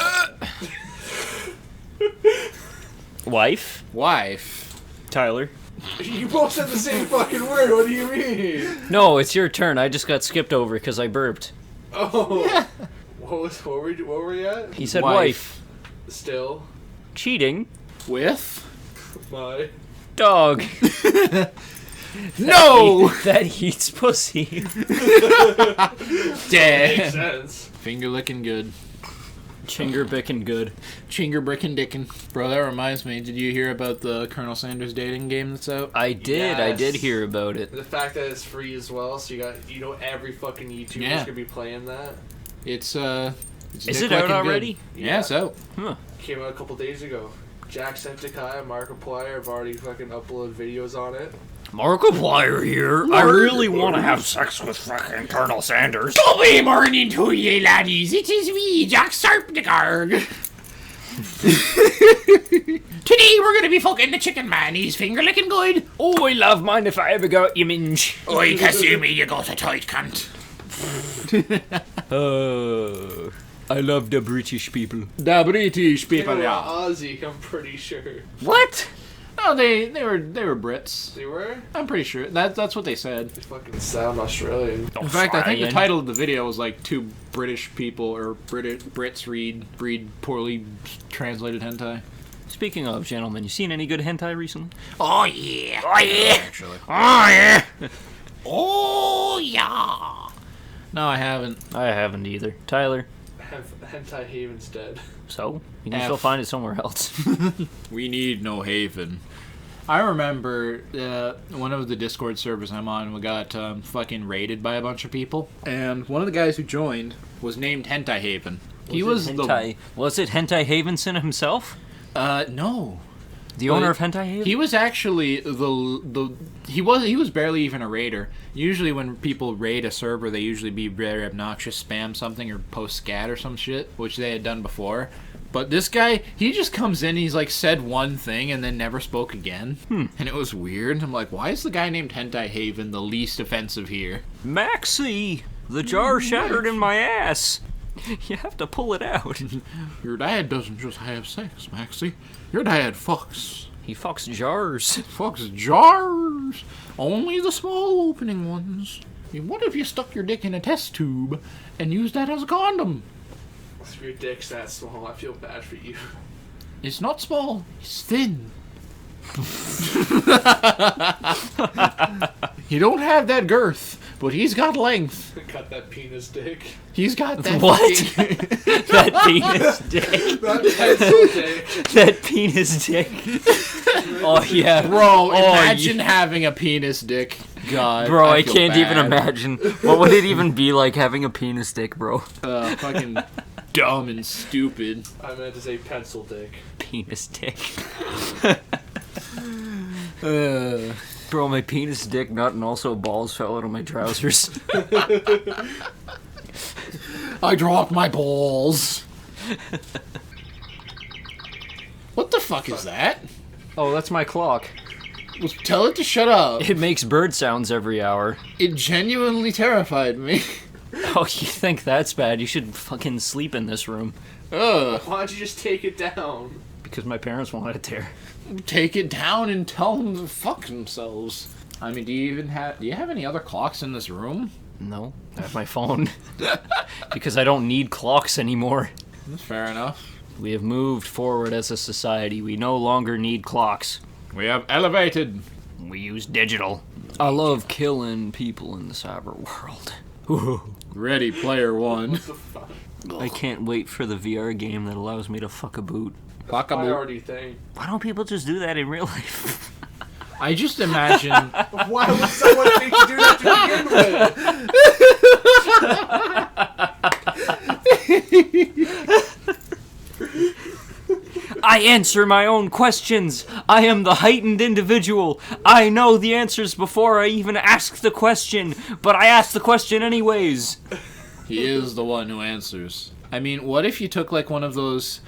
Wife. Tyler. You both said the same fucking word. What do you mean? No, it's your turn. I just got skipped over because I burped. Oh. Yeah. What were we at? He said wife. Still. Cheating. With my dog. No! That eats pussy. Damn. Makes sense. Finger licking good. Chinger bickin' good. Chinger brickin' dickin'. Bro, that reminds me, did you hear about the Colonel Sanders dating game that's out? I did. Yes. I did hear about it. The fact that it's free as well, so every fucking YouTuber's gonna be playing that. It's Is it out already? Yeah, it's out. Huh. Came out a couple days ago. Jacksepticeye and Markiplier have already fucking uploaded videos on it. Markiplier here. I really want to have sex with fucking Colonel Sanders. Good morning to ye laddies. It is me, Jacksepticeye. Today we're gonna be fucking the chicken man. He's finger licking good. Oh, I love mine if I ever got you minge. Oi, Kasumi, you got a tight cunt. I love the British people. The British people, they were yeah. Aussie, I'm pretty sure. What? No, they were Brits. They were? I'm pretty sure. That's what they said. They fucking sound Australian. In fact, I think the title of the video was like 2 British people or Brits read poorly translated hentai. Speaking of, gentlemen, you seen any good hentai recently? Oh yeah. Oh yeah. Actually. Oh yeah. Oh yeah. No, I haven't. I haven't either. Tyler? Hentai Haven's dead. So? You can still find it somewhere else. We need no haven. I remember one of the Discord servers I'm on, we got fucking raided by a bunch of people. And one of the guys who joined was named Hentai Haven. Was it Hentai Havenson himself? No. The owner of Hentai Haven? He was actually he was barely even a raider. Usually when people raid a server, they usually be very obnoxious, spam something or post scat or some shit, which they had done before. But this guy, he just comes in, he's like said one thing and then never spoke again. And it was weird. I'm like, why is the guy named Hentai Haven the least offensive here? Maxie! The jar shattered in my ass! You have to pull it out. Your dad doesn't just have sex, Maxie. Your dad fucks. He fucks jars. Fucks jars. Only the small opening ones. What if you stuck your dick in a test tube and used that as a condom? If your dick's that small, I feel bad for you. It's not small. It's thin. He don't have that girth, but he's got length. Got that penis dick. He's got that. What? That penis dick. That pencil dick. That penis dick. Oh yeah, Bro, Oh, imagine having a penis dick. God, Bro, I feel can't even bad. imagine. What would it even be like having a penis dick, bro? Fucking dumb and stupid. I meant to say pencil dick. Penis dick. Bro, my penis dick nut and also balls fell out of my trousers. I dropped my balls. What the fuck is that? Oh, that's my clock. Well, tell it to shut up. It makes bird sounds every hour. It genuinely terrified me. Oh, you think that's bad? You should fucking sleep in this room. Ugh. Why don't you just take it down? Because my parents want it there. Take it down and tell them to fuck themselves. I mean, do you have any other clocks in this room? No, I have my phone. Because I don't need clocks anymore. That's fair enough. We have moved forward as a society. We no longer need clocks. We have elevated. We use digital. I love killing people in the cyber world. Ready Player One. What the fuck? I can't wait for the VR game that allows me to fuck a boot. Fuck a boot. Priority thing. Why don't people just do that in real life? I just imagine. Why would someone think to do that to begin with? I answer my own questions. I am the heightened individual. I know the answers before I even ask the question, but I ask the question anyways. He is the one who answers. I mean, what if you took like one of those,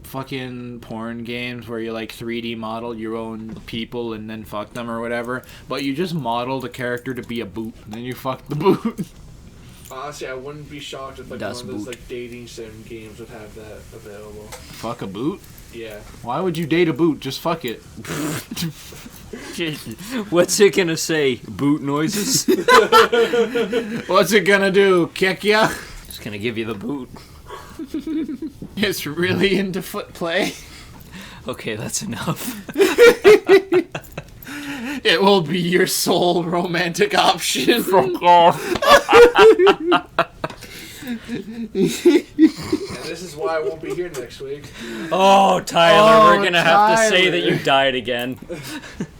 fucking porn games where you like 3D model your own people and then fuck them or whatever, but you just modeled a character to be a boot and then you fuck the boot. Honestly, I wouldn't be shocked if like Das one of those Boot. like dating sim games would have that available. Fuck a boot? Yeah. Why would you date a boot? Just fuck it. What's it gonna say? Boot noises? What's it gonna do? Kick ya? Just gonna give you the boot. It's really into foot play. Okay, that's enough. It will be your sole romantic option. Fuck off. And this is why I won't be here next week. Oh, Tyler, Oh, we're gonna have to say that Tyler. you died again.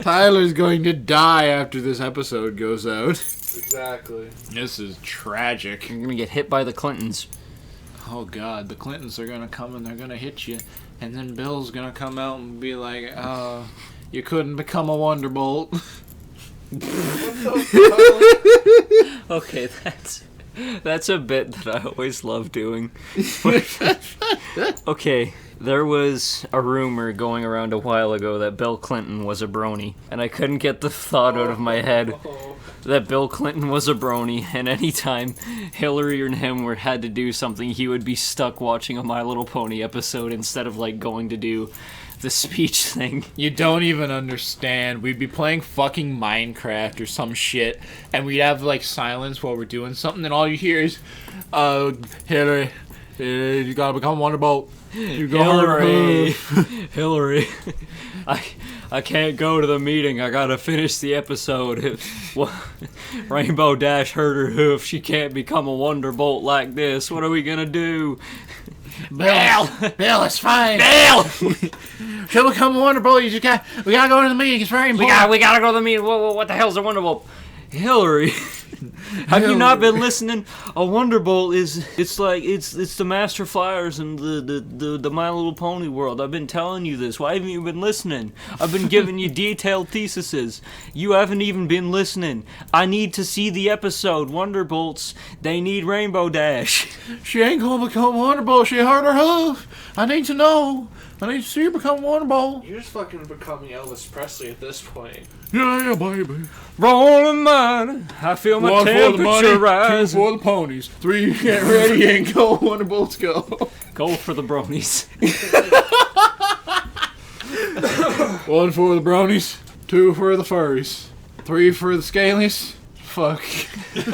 Tyler's going to die after this episode goes out. Exactly. This is tragic. You're gonna get hit by the Clintons. Oh god, the Clintons are gonna come and they're gonna hit you. And then Bill's gonna come out and be like, you couldn't become a Wonderbolt. Okay, that's a bit that I always love doing. Okay, there was a rumor going around a while ago that Bill Clinton was a brony, and I couldn't get the thought out of my head Oh, that Bill Clinton was a brony, and anytime Hillary and him had to do something, he would be stuck watching a My Little Pony episode instead of like going to do the speech thing. You don't even understand. We'd be playing fucking Minecraft or some shit, and we'd have like silence while we're doing something, and all you hear is, Hillary, you gotta become Wonderbolt. You Hillary, Hillary, I can't go to the meeting. I gotta finish the episode. Rainbow Dash hurt her hoof. She can't become a Wonderbolt like this. What are we gonna do? Bill, it's fine. Bill! She'll become a Wonderbolt. We gotta go to the meeting. It's very important. We gotta go to the meeting. What the hell's a Wonderbolt? Hillary, have you not been listening? A Wonderbolt it's the Master Flyers and the My Little Pony world. I've been telling you this. Why haven't you been listening? I've been giving you detailed theses. You haven't even been listening. I need to see the episode. Wonderbolts, they need Rainbow Dash. She ain't gonna become a Wonderbolt. She hurt her hoof. I need to know. I need to see her become a Wonderbolt. you're just fucking becoming Elvis Presley at this point. Yeah, baby. Rolling money, I feel my One for the money, temperature two rising. for the ponies, three get ready and go. One to both go. Go for the bronies. One for the bronies, two for the furries, three for the scalies. Fuck. That's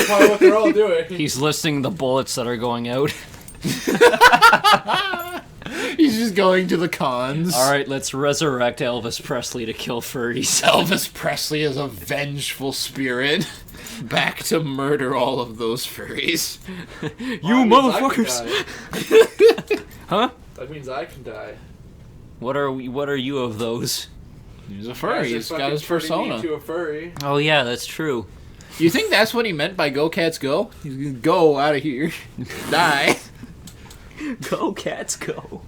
probably what they're all doing. He's listing the bullets that are going out. He's just going to the cons. All right, let's resurrect Elvis Presley to kill furries. Elvis Presley is a vengeful spirit. Back to murder all of those furries. You motherfuckers! Huh? That means I can die. What are you of those? He's a furry. He's got his Turning me persona. into a furry. Oh yeah, that's true. You think that's what he meant by "Go Cats Go"? He's gonna go out of here, die. Go cats, go.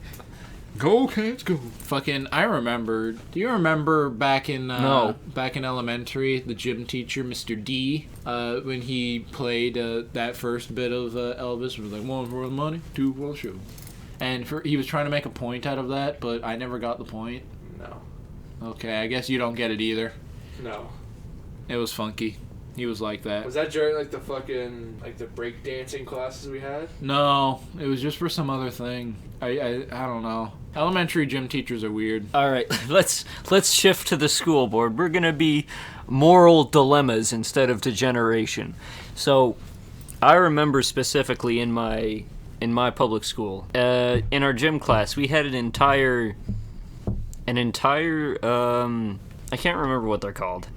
Go Cats Go. Fucking, I remember. Do you remember back in No. back in elementary, the gym teacher, Mr. D, when he played that first bit of Elvis, was like one for the money, two for the show, and he was trying to make a point out of that, but I never got the point. No. Okay, I guess you don't get it either. No. It was funky. He was like that. Was that during like the fucking like the break dancing classes we had? No, it was just for some other thing. I don't know. Elementary gym teachers are weird. All right, let's shift to the school board. We're gonna be moral dilemmas instead of degeneration. So, I remember specifically in my public school, in our gym class, we had an entire I can't remember what they're called.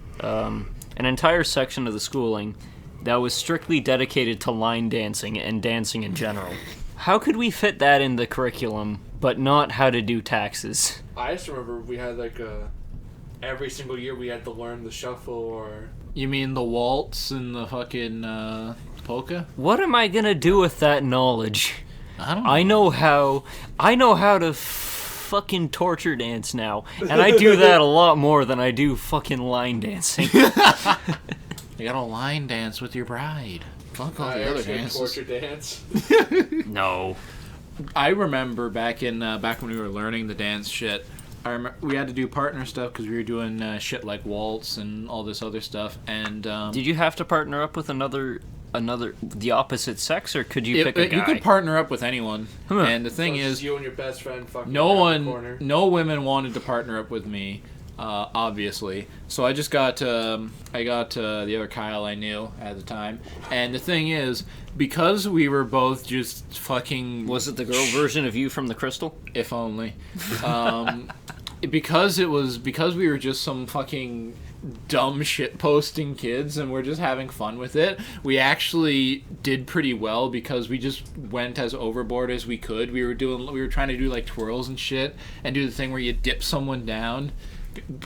An entire section of the schooling that was strictly dedicated to line dancing and dancing in general. How could we fit that in the curriculum, but not how to do taxes? I just remember we had like every single year we had to learn the shuffle or You mean the waltz and the fucking polka? What am I gonna do with that knowledge? I don't know. I know how to fucking torture dance now, and I do that a lot more than I do fucking line dancing. You gotta line dance with your bride. Fuck all the other actually dances. torture dance. No. I remember back when we were learning the dance shit. We had to do partner stuff because we were doing shit like waltz and all this other stuff. And Did you have to partner up with another the opposite sex, or could you pick a guy? you could partner up with anyone. Huh. And the thing So it's is, just you and your best friend fucking no around the corner. no women wanted to partner up with me, obviously. So I just got the other Kyle I knew at the time. And the thing is, because we were both just fucking, Was it the girl version of you from the Crystal? if only, because we were just some fucking dumb shit posting kids and we're just having fun with it, we actually did pretty well because we just went as overboard as we could. We were trying to do like twirls and shit and do the thing where you dip someone down,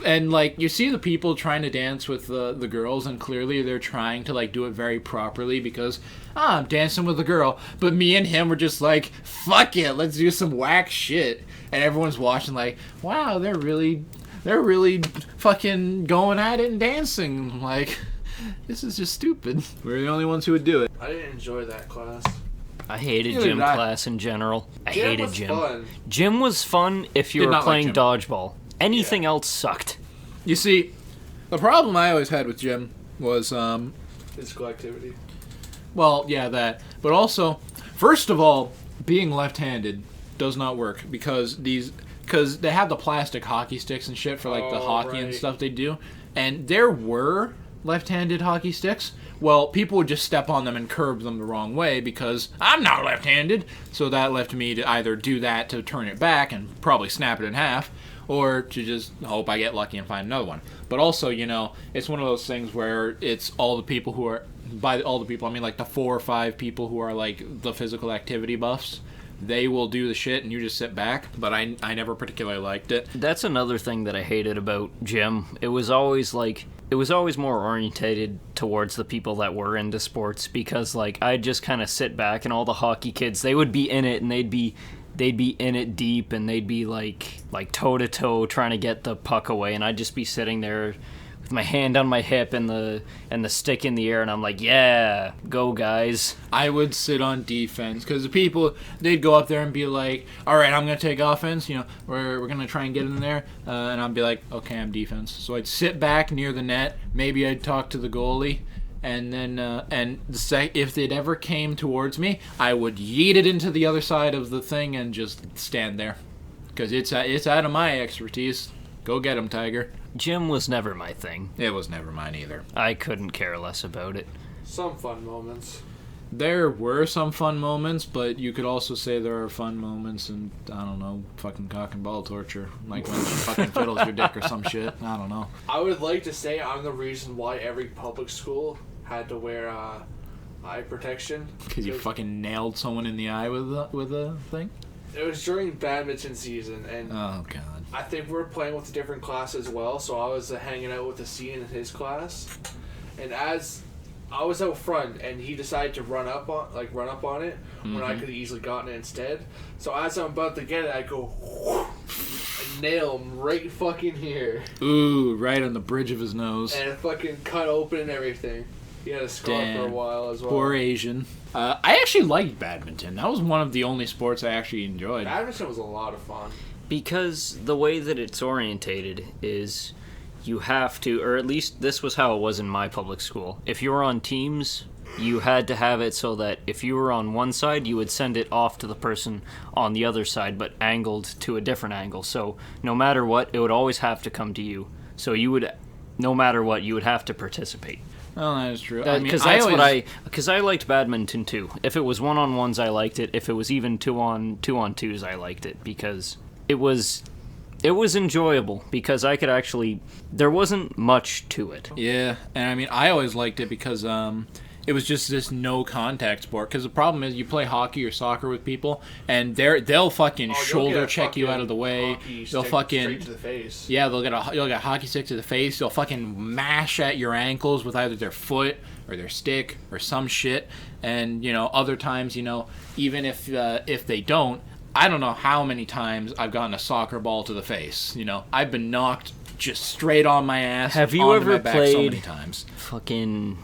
and like you see the people trying to dance with the girls, and clearly they're trying to like do it very properly because I'm dancing with a girl, but me and him were just like, fuck it, let's do some whack shit, and everyone's watching like, wow, they're really fucking going at it and dancing. I'm like, this is just stupid. We're the only ones who would do it. I didn't enjoy that class. I hated Neither gym did I. class in general. I Gym hated was gym. fun. Gym was fun if you Did were not like playing gym. dodgeball. Anything else sucked. You see, the problem I always had with gym was, Physical activity. well, yeah, that. But also, first of all, being left-handed does not work because they have the plastic hockey sticks and shit for like the Oh, hockey and right. stuff they do. And there were left-handed hockey sticks. Well, people would just step on them and curve them the wrong way because I'm not left-handed. So that left me to either do that to turn it back and probably snap it in half, or to just hope I get lucky and find another one. But also, it's one of those things where it's all the people who are, by all the people, I mean like the 4 or 5 people who are like the physical activity buffs. They will do the shit and you just sit back. But I never particularly liked it. That's another thing that I hated about gym. It was always more orientated towards the people that were into sports because like I'd just kind of sit back and all the hockey kids, they would be in it and they'd be they'd be in it deep, and they'd be like toe to toe trying to get the puck away, and I'd just be sitting there with my hand on my hip and the stick in the air, and I'm like, yeah, go guys. I would sit on defense because the people, they'd go up there and be like, all right, I'm going to take offense. We're going to try and get in there. And I'd be like, okay, I'm defense. So I'd sit back near the net. Maybe I'd talk to the goalie. And then, if it ever came towards me, I would yeet it into the other side of the thing and just stand there. Because it's out of my expertise. Go get him, Tiger. Gym was never my thing. It was never mine either. I couldn't care less about it. Some fun moments. There were some fun moments, but you could also say there are fun moments and, I don't know, fucking cock and ball torture. Like when she fucking fiddles your dick or some shit. I don't know. I would like to say I'm the reason why every public school had to wear eye protection. Because you fucking nailed someone in the eye with a thing? It was during badminton season, and Oh, God. I think we were playing with a different class as well, so I was hanging out with the scene in his class. And as I was out front, and he decided to run up on it when I could have easily gotten it instead. So as I'm about to get it, I go and nail him right fucking here, Ooh, right on the bridge of his nose. and it fucking cut open and everything. He had a scar for a Damn. while as well. Poor Asian. I actually liked badminton. That was one of the only sports I actually enjoyed. Badminton was a lot of fun. Because the way that it's orientated is you have to, or at least this was how it was in my public school. If you were on teams, you had to have it so that if you were on one side, you would send it off to the person on the other side, but angled to a different angle. So no matter what, it would always have to come to you. So you would, no matter what, you would have to participate. Well, that is true. Because because I liked badminton too. If it was 1-on-1s, I liked it. If it was even 2-on-2s, I liked it because it was enjoyable. Because I could actually, there wasn't much to it. Yeah, and I mean, I always liked it because it was just this no contact sport. Because the problem is, you play hockey or soccer with people, and they'll fucking shoulder check you out of the way. They'll fucking straight to the face. Yeah, you'll get a hockey stick to the face. They'll fucking mash at your ankles with either their foot or their stick or some shit. And other times, even if they don't, I don't know how many times I've gotten a soccer ball to the face. I've been knocked just straight on my ass. Have you onto ever my back played so many times? Fucking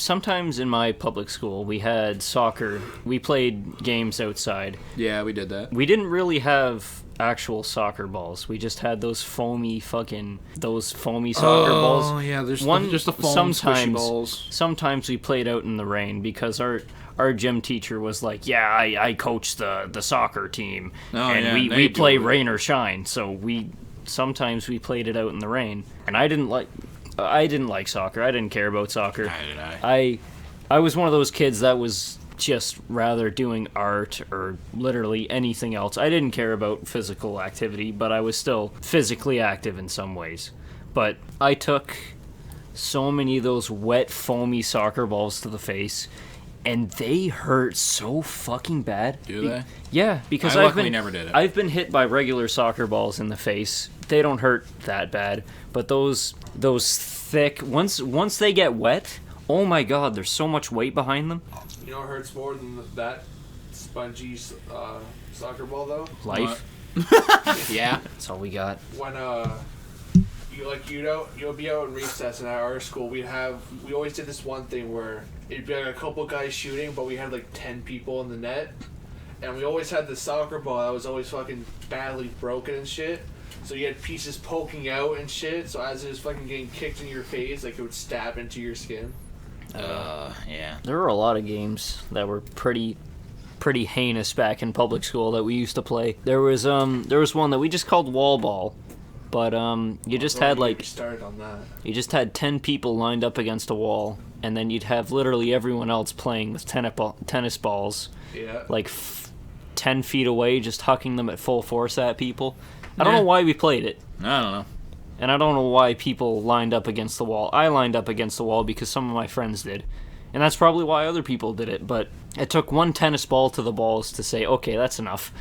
sometimes in my public school we had soccer. We played games outside. Yeah, we did that. We didn't really have actual soccer balls. We just had those foamy soccer balls. Oh yeah, there's just the foam squishy balls. Sometimes we played out in the rain because our gym teacher was like, yeah, I coach the soccer team, and we play rain or shine. So sometimes we played it out in the rain, and I didn't like soccer. I didn't care about soccer. Neither did I was one of those kids that was just rather doing art or literally anything else. I didn't care about physical activity, but I was still physically active in some ways. But I took so many of those wet, foamy soccer balls to the face, and they hurt so fucking bad. Do they? Yeah, because I luckily never did it. I've been hit by regular soccer balls in the face. They don't hurt that bad, but those thick once they get wet, oh my god, there's so much weight behind them. You know what hurts more than that spongy soccer ball though? Life. Yeah, That's all we got. When you'll be out in recess, and at our school we always did this one thing where it'd be like a couple guys shooting, but we had like 10 people in the net, and we always had the soccer ball that was always fucking badly broken and shit. So you had pieces poking out and shit. So as it was fucking getting kicked in your face, like it would stab into your skin. yeah. There were a lot of games that were pretty heinous back in public school that we used to play. There was one that we just called wall ball, but you just had like started on that. you just had 10 people lined up against a wall, and then you'd have literally everyone else playing with tennis balls, Yeah. like 10 feet away, just hucking them at full force at people. I don't know why we played it. I don't know. And I don't know why people lined up against the wall. I lined up against the wall because some of my friends did. And that's probably why other people did it. But it took one tennis ball to the balls to say, okay, that's enough.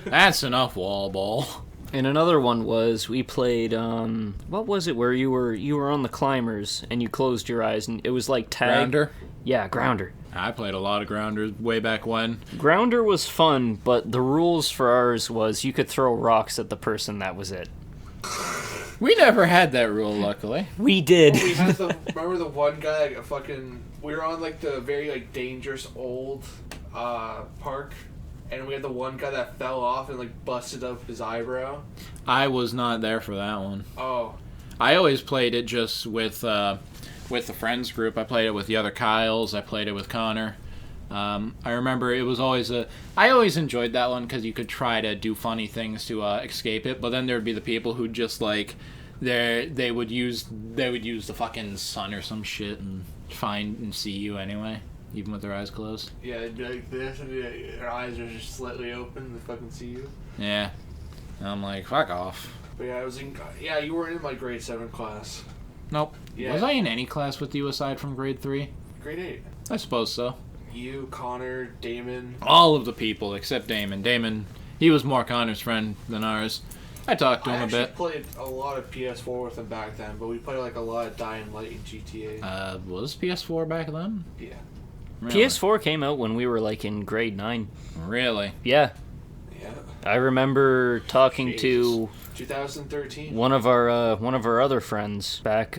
That's enough wall ball. And another one was we played what was it where you were on the climbers and you closed your eyes and it was like tag. Grounder? Yeah, Grounder. I played a lot of Grounders way back when. Grounder was fun, but the rules for ours was you could throw rocks at the person, that was it. We never had that rule, luckily. We did. We had remember the one guy like, we were on like the very like dangerous old park, and we had the one guy that fell off and like busted up his eyebrow. I was not there for that one. Oh. I always played it just with the friends group. I played it with the other Kyles. I played it with Connor. I remember it was always I always enjoyed that one because you could try to do funny things to escape it, but then there would be the people who just like they would use the fucking sun or some shit and find and see you anyway, even with their eyes closed. Yeah, it'd be like this, and their eyes are just slightly open. They fucking see you. Yeah, and I'm like, fuck off. But yeah, you were in my grade 7 class. Nope. Yeah. Was I in any class with you aside from grade 3? Grade 8. I suppose so. You, Connor, Damon. All of the people except Damon. Damon, he was more Connor's friend than ours. I talked to him a bit. I played a lot of PS4 with him back then, but we played like a lot of Dying Light and GTA. Was PS4 back then? Yeah. Really? PS4 came out when we were like in grade 9. Really? Yeah. Yeah. I remember talking to 2013. one of our other friends back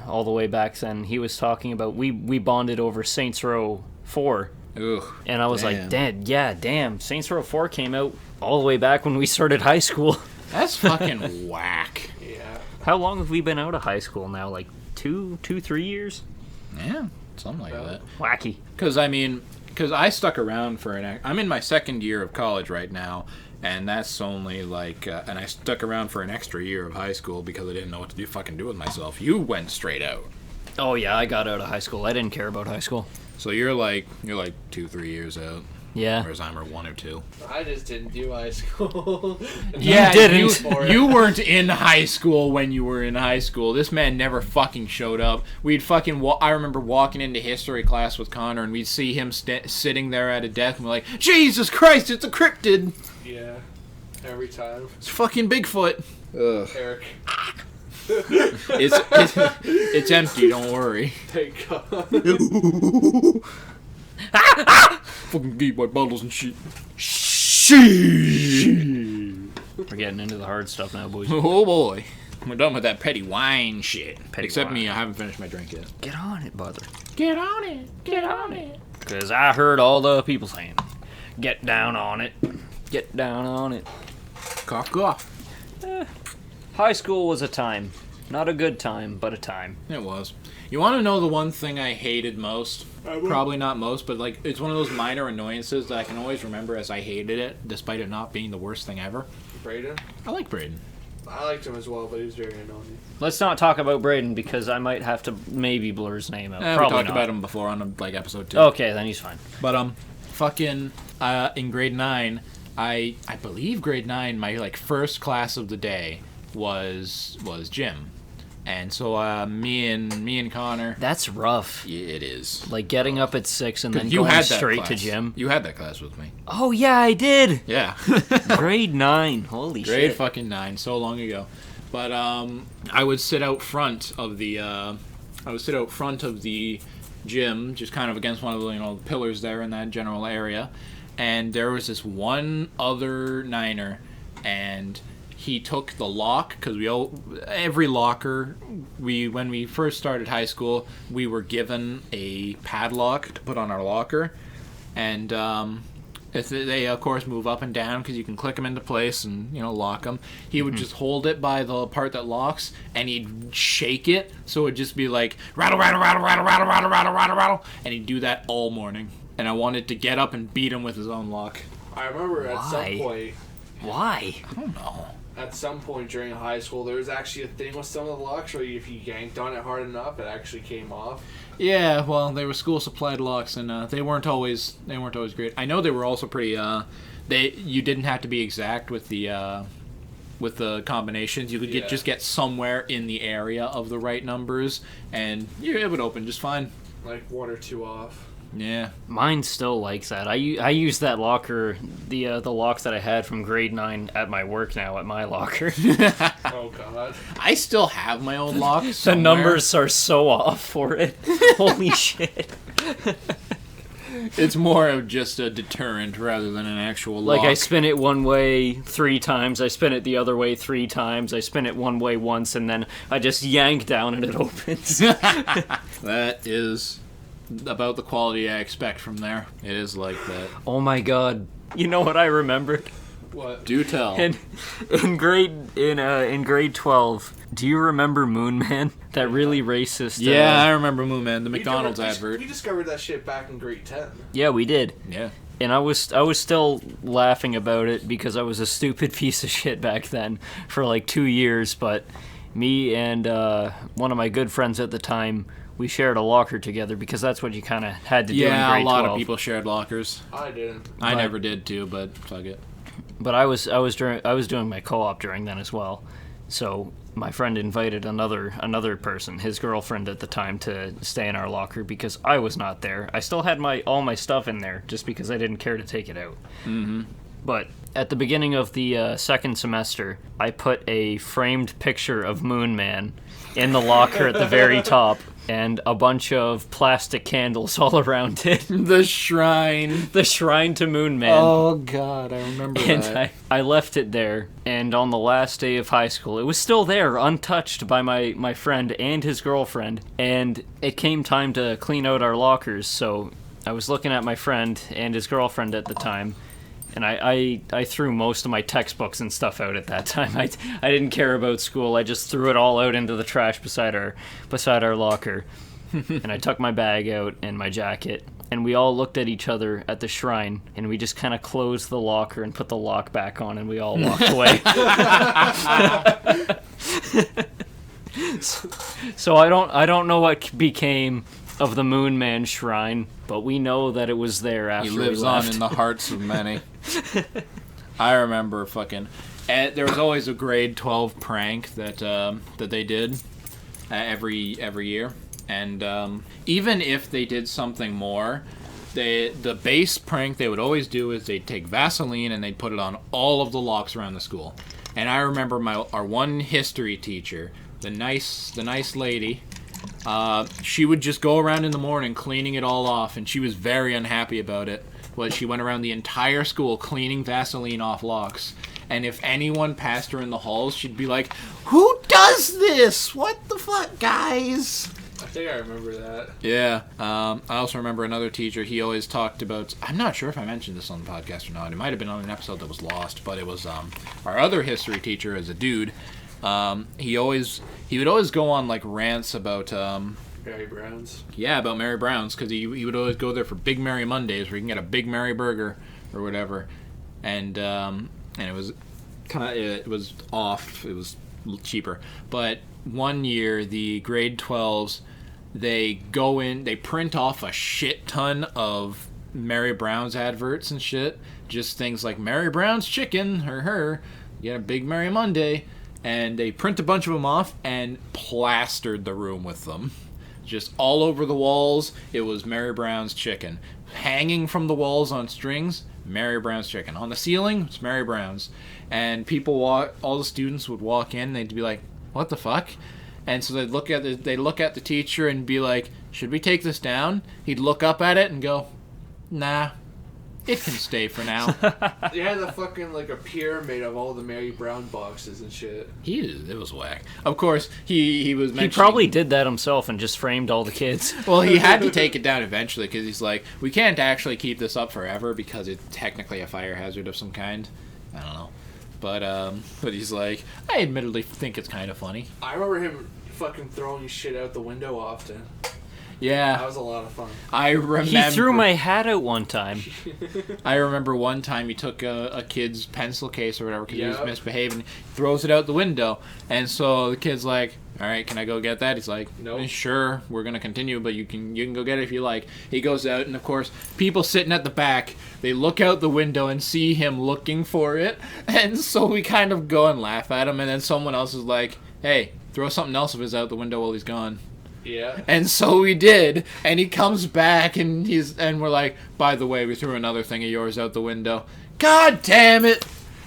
all the way back then. He was talking about we bonded over Saints Row 4. Ooh. And I was damn. like, damn. Saints Row 4 came out all the way back when we started high school. That's fucking whack. Yeah. How long have we been out of high school now? Like 3 years? Yeah, something like that. Wacky. Because I stuck around for I'm in my second year of college right now, and that's only like, and I stuck around for an extra year of high school because I didn't know what to fucking do with myself. You went straight out. Oh yeah, I got out of high school. I didn't care about high school. So you're like 2-3 years out. Yeah. Whereas I'm 1 or 2. I just didn't do high school. Yeah, didn't. You weren't in high school when you were in high school. This man never fucking showed up. We'd fucking. I remember walking into history class with Connor, and we'd see him sitting there at a desk, and we're like, Jesus Christ, it's a cryptid. Yeah. Every time. It's fucking Bigfoot. Ugh. Eric. It's empty. Don't worry. Thank God. Fucking deep white bottles and shit. We're getting into the hard stuff now, boys. Oh boy. We're done with that petty wine shit. Petty Except wine. me, I haven't finished my drink yet. Get on it, brother. Get on it. Get on it. Because I heard all the people saying, get down on it. Get down on it. Cough, cough. High school was a time. Not a good time, but a time. It was. You want to know the one thing I hated most? Probably not most, but like it's one of those minor annoyances that I can always remember as I hated it, despite it not being the worst thing ever. Braden? I like Braden. I liked him as well, but he was very annoying. Let's not talk about Braden because I might have to maybe blur his name out. We Probably talked not. about him before on like episode 2. Okay, then he's fine. But fucking in grade 9, I believe grade 9, my like first class of the day was gym. And so me and Connor. That's rough. Yeah, it is. Like getting up at 6 and then You going had that straight class. to gym. You had that class with me. Oh yeah, I did. Yeah. Grade 9. Holy Grade shit. fucking 9, so long ago. But I would sit out front of the gym, just kind of against one of the pillars there in that general area, and there was this one other Niner, and he took the lock because every locker when we first started high school we were given a padlock to put on our locker, and if they of course move up and down because you can click them into place and lock them. He would just hold it by the part that locks and he'd shake it so it'd just be like rattle rattle rattle rattle rattle rattle rattle rattle rattle, and he'd do that all morning. And I wanted to get up and beat him with his own lock. I remember at some Why? point. Why? I don't know. At some point during high school, there was actually a thing with some of the locks where if you yanked on it hard enough, it actually came off. Yeah, well, they were school supplied locks, and they weren't always great. I know they were also pretty. You didn't have to be exact with the combinations. You could just get somewhere in the area of the right numbers, and it would open just fine. Like 1 or 2 off. Yeah. Mine's still like that. I use that locker, the lock that I had from grade 9 at my work now at my locker. Oh god. I still have my old lock. The numbers are so off for it. Holy shit. It's more of just a deterrent rather than an actual lock. Like, I spin it one way 3 times, I spin it the other way 3 times, I spin it one way once, and then I just yank down and it opens. That is about the quality I expect from there. It is like that. Oh my god. You know what I remembered? What? Do tell. In grade 12, do you remember Moon Man? That really racist. Yeah, I remember Moon Man, the We McDonald's discovered- advert. We discovered that shit back in grade 10. Yeah, we did. Yeah. And I was still laughing about it because I was a stupid piece of shit back then for like 2 years. But me and one of my good friends at the time, we shared a locker together because that's what you kind of had to do in Yeah, grade a lot 12. of people shared lockers. I didn't. I But- never did too, but fuck it. But I was doing my co-op during then as well. So my friend invited another person, his girlfriend at the time, to stay in our locker because I was not there. I still had all my stuff in there just because I didn't care to take it out. Mm-hmm. But at the beginning of the second semester, I put a framed picture of Moon Man in the locker at the very top, and a bunch of plastic candles all around it. The shrine. The shrine to Moon Man. Oh god, I remember And that. I left it there, and on the last day of high school, it was still there, untouched by my friend and his girlfriend, and it came time to clean out our lockers, so I was looking at my friend and his girlfriend at the time, and I threw most of my textbooks and stuff out at that time. I didn't care about school, I just threw it all out into the trash beside our locker, and I took my bag out and my jacket, and we all looked at each other at the shrine, and we just kind of closed the locker and put the lock back on, and we all walked away. So I don't know what became of the Moon Man shrine, but we know that it was there after He we lives left. on in the hearts of many. I remember fucking... And there was always a grade 12 prank that they did every year. And even if they did something more, the base prank they would always do is they'd take Vaseline and they'd put it on all of the locks around the school. And I remember our one history teacher, the nice lady, she would just go around in the morning cleaning it all off, and she was very unhappy about it. Well, she went around the entire school cleaning Vaseline off locks. And if anyone passed her in the halls, she'd be like, "Who does this? What the fuck, guys?" I think I remember that. Yeah. I also remember another teacher, he always talked about... I'm not sure if I mentioned this on the podcast or not. It might have been on an episode that was lost, but it was our other history teacher as a dude. He would always go on like rants about... Barry Browns. Yeah, about Mary Brown's, because he would always go there for Big Mary Mondays, where you can get a Big Mary burger or whatever, and it was it was off, it was cheaper. But one year, the grade 12s, they go in, they print off a shit ton of Mary Brown's adverts and shit, just things like Mary Brown's chicken, her, you get a Big Mary Monday, and they print a bunch of them off and plastered the room with them. Just all over the walls, it was Mary Brown's chicken. Hanging from the walls on strings, Mary Brown's chicken. On the ceiling, it's Mary Brown's. And all the students would walk in, and they'd be like, "What the fuck?" And so they'd look at the teacher and be like, "Should we take this down?" He'd look up at it and go, "Nah, it can stay for now." They had a fucking like a pyramid of all the Mary Brown boxes and shit. It was whack. Of course, he was He mentioning... probably did that himself and just framed all the kids. Well, he had to take it down eventually because he's like, we can't actually keep this up forever because it's technically a fire hazard of some kind. I don't know. But he's like, I admittedly think it's kind of funny. I remember him fucking throwing shit out the window often. That Yeah, was a lot of fun. I remember. He threw my hat out one time. I remember one time he took a kid's pencil case or whatever because he was Yep. misbehaving, throws it out the window, and so the kid's like, "All right, can I go get that?" He's like, Nope. "Sure, we're gonna continue, but you can go get it if you like." He goes out, and of course, people sitting at the back, they look out the window and see him looking for it, and so we kind of go and laugh at him, and then someone else is like, "Hey, throw something else of his out the window while he's gone." Yeah. And so we did, and he comes back, and we're like, by the way, we threw another thing of yours out the window. God damn it!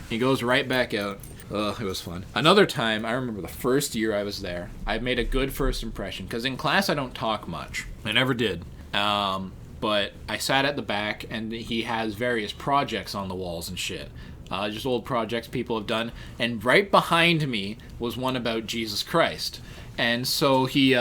He goes right back out. Ugh, it was fun. Another time, I remember the first year I was there, I made a good first impression, because in class I don't talk much. I never did. But I sat at the back, and he has various projects on the walls and shit. Just old projects people have done. And right behind me was one about Jesus Christ. And so he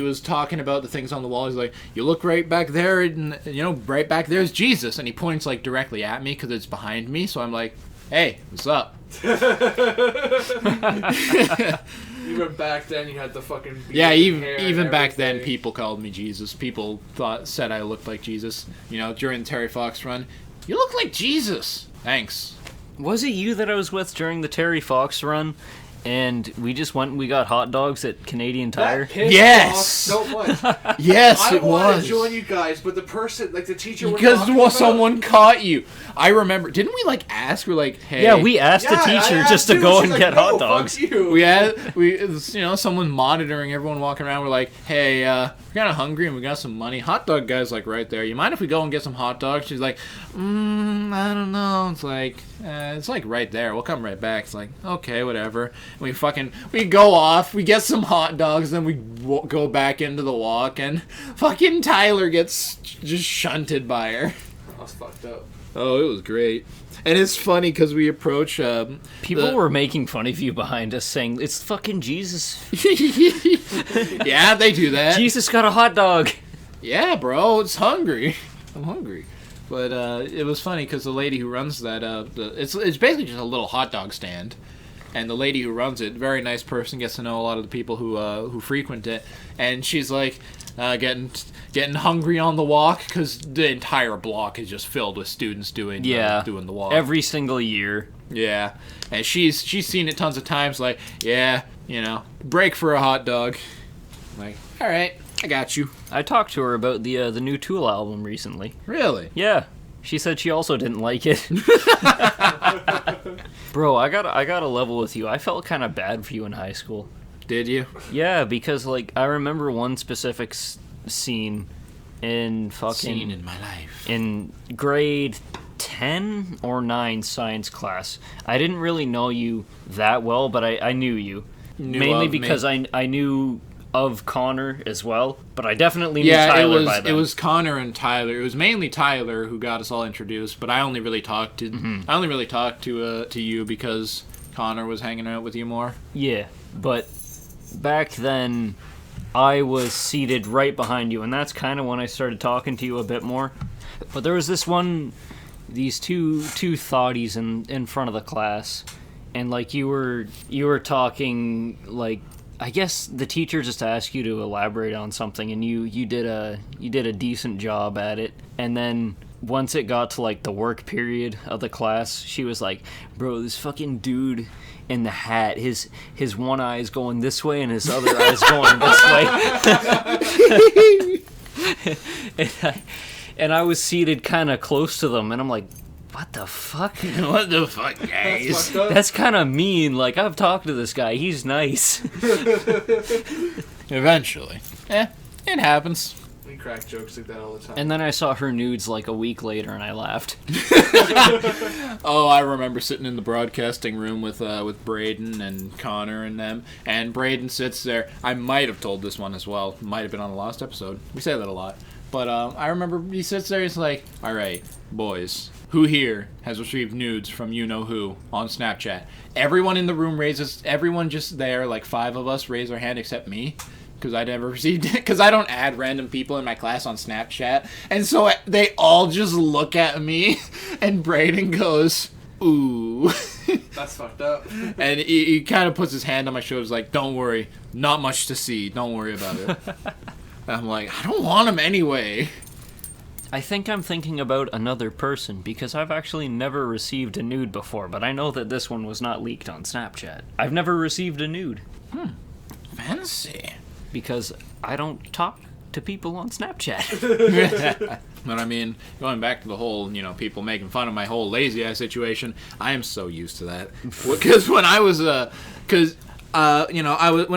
was talking about the things on the wall. He's like, you look right back there, and, right back there's Jesus. And he points, like, directly at me because it's behind me. So I'm like, hey, what's up? Even back then, you had the fucking... Yeah, even back then, people called me Jesus. People said I looked like Jesus. During the Terry Fox run. You look like Jesus. Thanks. Was it you that I was with during the Terry Fox run? And we just went and we got hot dogs at Canadian Tire? That pissed Yes! off so much. Yes, it I wanted was. to join you guys, but the person, like the teacher, Because someone caught you. I remember. Didn't we ask? We're like, hey. Yeah, we asked the teacher just to go and get hot "No, dogs. fuck you." Someone monitoring everyone walking around. We're like, hey, we're kind of hungry and we got some money. Hot dog guy's like right there. You mind if we go and get some hot dogs? She's like, I don't know. It's like right there. We'll come right back. It's like, okay, whatever. And we go off. We get some hot dogs. Then we go back into the walk, and fucking Tyler gets just shunted by her. I was fucked up. Oh, it was great. And it's funny because we approach... People were making fun of you behind us saying, it's fucking Jesus. Yeah, they do that. Jesus got a hot dog. Yeah, bro, it's hungry. I'm hungry. But it was funny because the lady who runs that... it's basically just a little hot dog stand. And the lady who runs it, very nice person, gets to know a lot of the people who frequent it. And she's like... getting hungry on the walk because the entire block is just filled with students doing the walk every single year. Yeah, and she's seen it tons of times. Like, yeah, break for a hot dog. Like, all right, I got you. I talked to her about the new Tool album recently. Really? Yeah, she said she also didn't like it. Bro, I gotta level with you. I felt kind of bad for you in high school. Did you? Yeah, because I remember one specific scene in Scene in my life. in grade 10 or 9 science class. I didn't really know you that well, but I knew you. Mainly because I knew of Connor as well, but I definitely knew Tyler by then. It was Connor and Tyler. It was mainly Tyler who got us all introduced, but I only really talked to you because Connor was hanging out with you more. Yeah, but back then I was seated right behind you, and that's kind of when I started talking to you a bit more. But there was these two thoughties in front of the class, and you were talking, I guess the teacher just asked you to elaborate on something, and you did a decent job at it. And then once it got to the work period of the class, she was like, bro, this fucking dude in the hat, his one eye is going this way and his other eye is going this way. and I was seated kind of close to them, and I'm like, what the fuck? What the fuck, guys? That's kind of mean. I've talked to this guy. He's nice. Eventually. It happens. We crack jokes like that all the time. And then I saw her nudes a week later, and I laughed. Oh, I remember sitting in the broadcasting room with Braden and Connor and them, and Braden sits there. I might have told this one as well. Might have been on the last episode. We say that a lot. But I remember he sits there, he's like, all right, boys, who here has received nudes from you-know-who on Snapchat? Everyone in the room everyone just there, 5 of us, raise their hand except me. Because I never received it. Because I don't add random people in my class on Snapchat. And so they all just look at me. And Braden goes, ooh. That's fucked up. And he kind of puts his hand on my shoulders like, don't worry. Not much to see. Don't worry about it. And I'm like, I don't want him anyway. I think I'm thinking about another person, because I've actually never received a nude before, but I know that this one was not leaked on Snapchat. I've never received a nude. Fancy. Because I don't talk to people on Snapchat. But I mean, going back to the whole, people making fun of my whole lazy eye situation, I am so used to that. Because when I was, when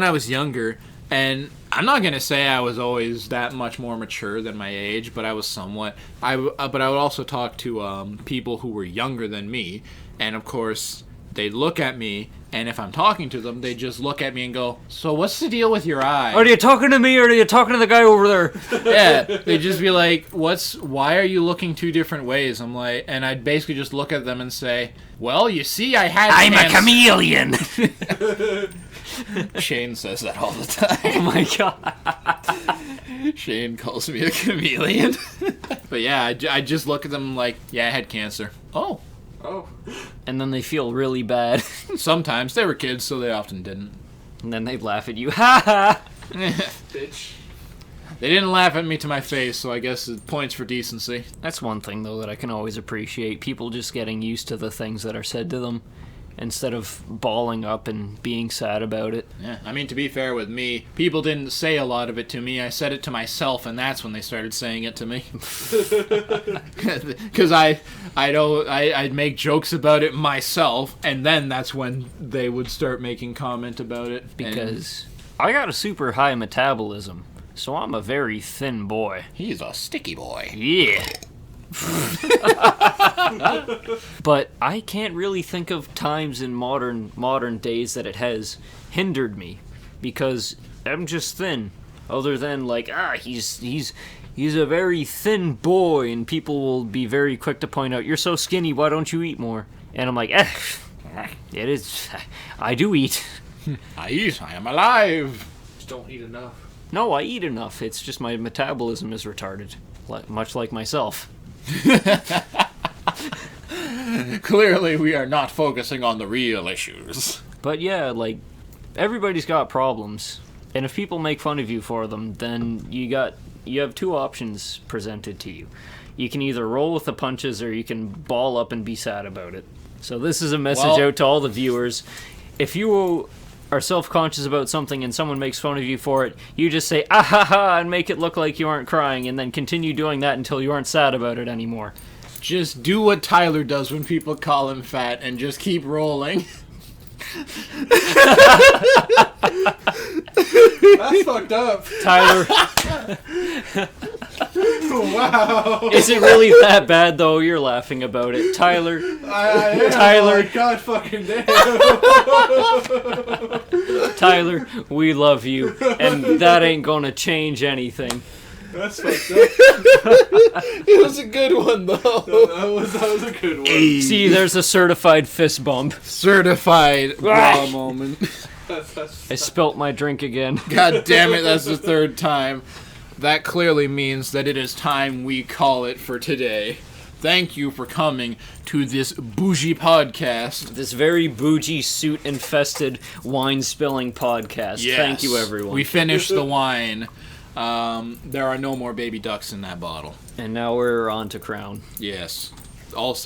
I was younger, and I'm not gonna say I was always that much more mature than my age, but I was somewhat. But I would also talk to people who were younger than me, and of course they'd look at me, and if I'm talking to them, they just look at me and go, "So what's the deal with your eye?" Are you talking to me or are you talking to the guy over there? Yeah, they'd just be like, why are you looking two different ways? I'm like, and I'd basically just look at them and say, well, you see, I had cancer. chameleon. Shane says that all the time. Oh my god. Shane calls me a chameleon. But yeah, I just look at them like, yeah, I had cancer. Oh. Oh. And then they feel really bad. Sometimes. They were kids, so they often didn't. And then they laugh at you. Ha ha! Bitch. They didn't laugh at me to my face, so I guess it points for decency. That's one thing, though, that I can always appreciate. People just getting used to the things that are said to them instead of bawling up and being sad about it. Yeah, I mean, to be fair with me, people didn't say a lot of it to me. I said it to myself, and that's when they started saying it to me. Because I'd make jokes about it myself, and then that's when they would start making comment about it. Because I got a super high metabolism, so I'm a very thin boy. He's a sticky boy. Yeah. But I can't really think of times in modern days that it has hindered me, because I'm just thin. Other than like, he's a very thin boy, and people will be very quick to point out, you're so skinny, why don't you eat more? And I'm like, it is, I do eat. I eat, I am alive. Just don't eat enough. No, I eat enough. It's just my metabolism is retarded, much like myself. Clearly, we are not focusing on the real issues. But yeah, like, everybody's got problems, and if people make fun of you for them, then you have two options presented to you. You can either roll with the punches, or you can ball up and be sad about it. So this is a message out to all the viewers. If you are self-conscious about something and someone makes fun of you for it, you just say, ah ha ha, and make it look like you aren't crying, and then continue doing that until you aren't sad about it anymore. Just do what Tyler does when people call him fat and just keep rolling. That's fucked up. Tyler, Wow. is it really that bad, though? You're laughing about it. Tyler, I am. Tyler. Oh my god fucking damn. Tyler, we love you, and that ain't gonna change anything. That's fucked up. It was a good one, though. That was a good one. See, there's a certified fist bump. Certified raw moment. I spilt my drink again. God damn it, that's the third time. That clearly means that it is time we call it for today. Thank you for coming to this bougie podcast. This very bougie, suit-infested, wine-spilling podcast. Yes. Thank you, everyone. We finished the wine. There are no more baby ducks in that bottle. And now we're on to Crown. Yes. All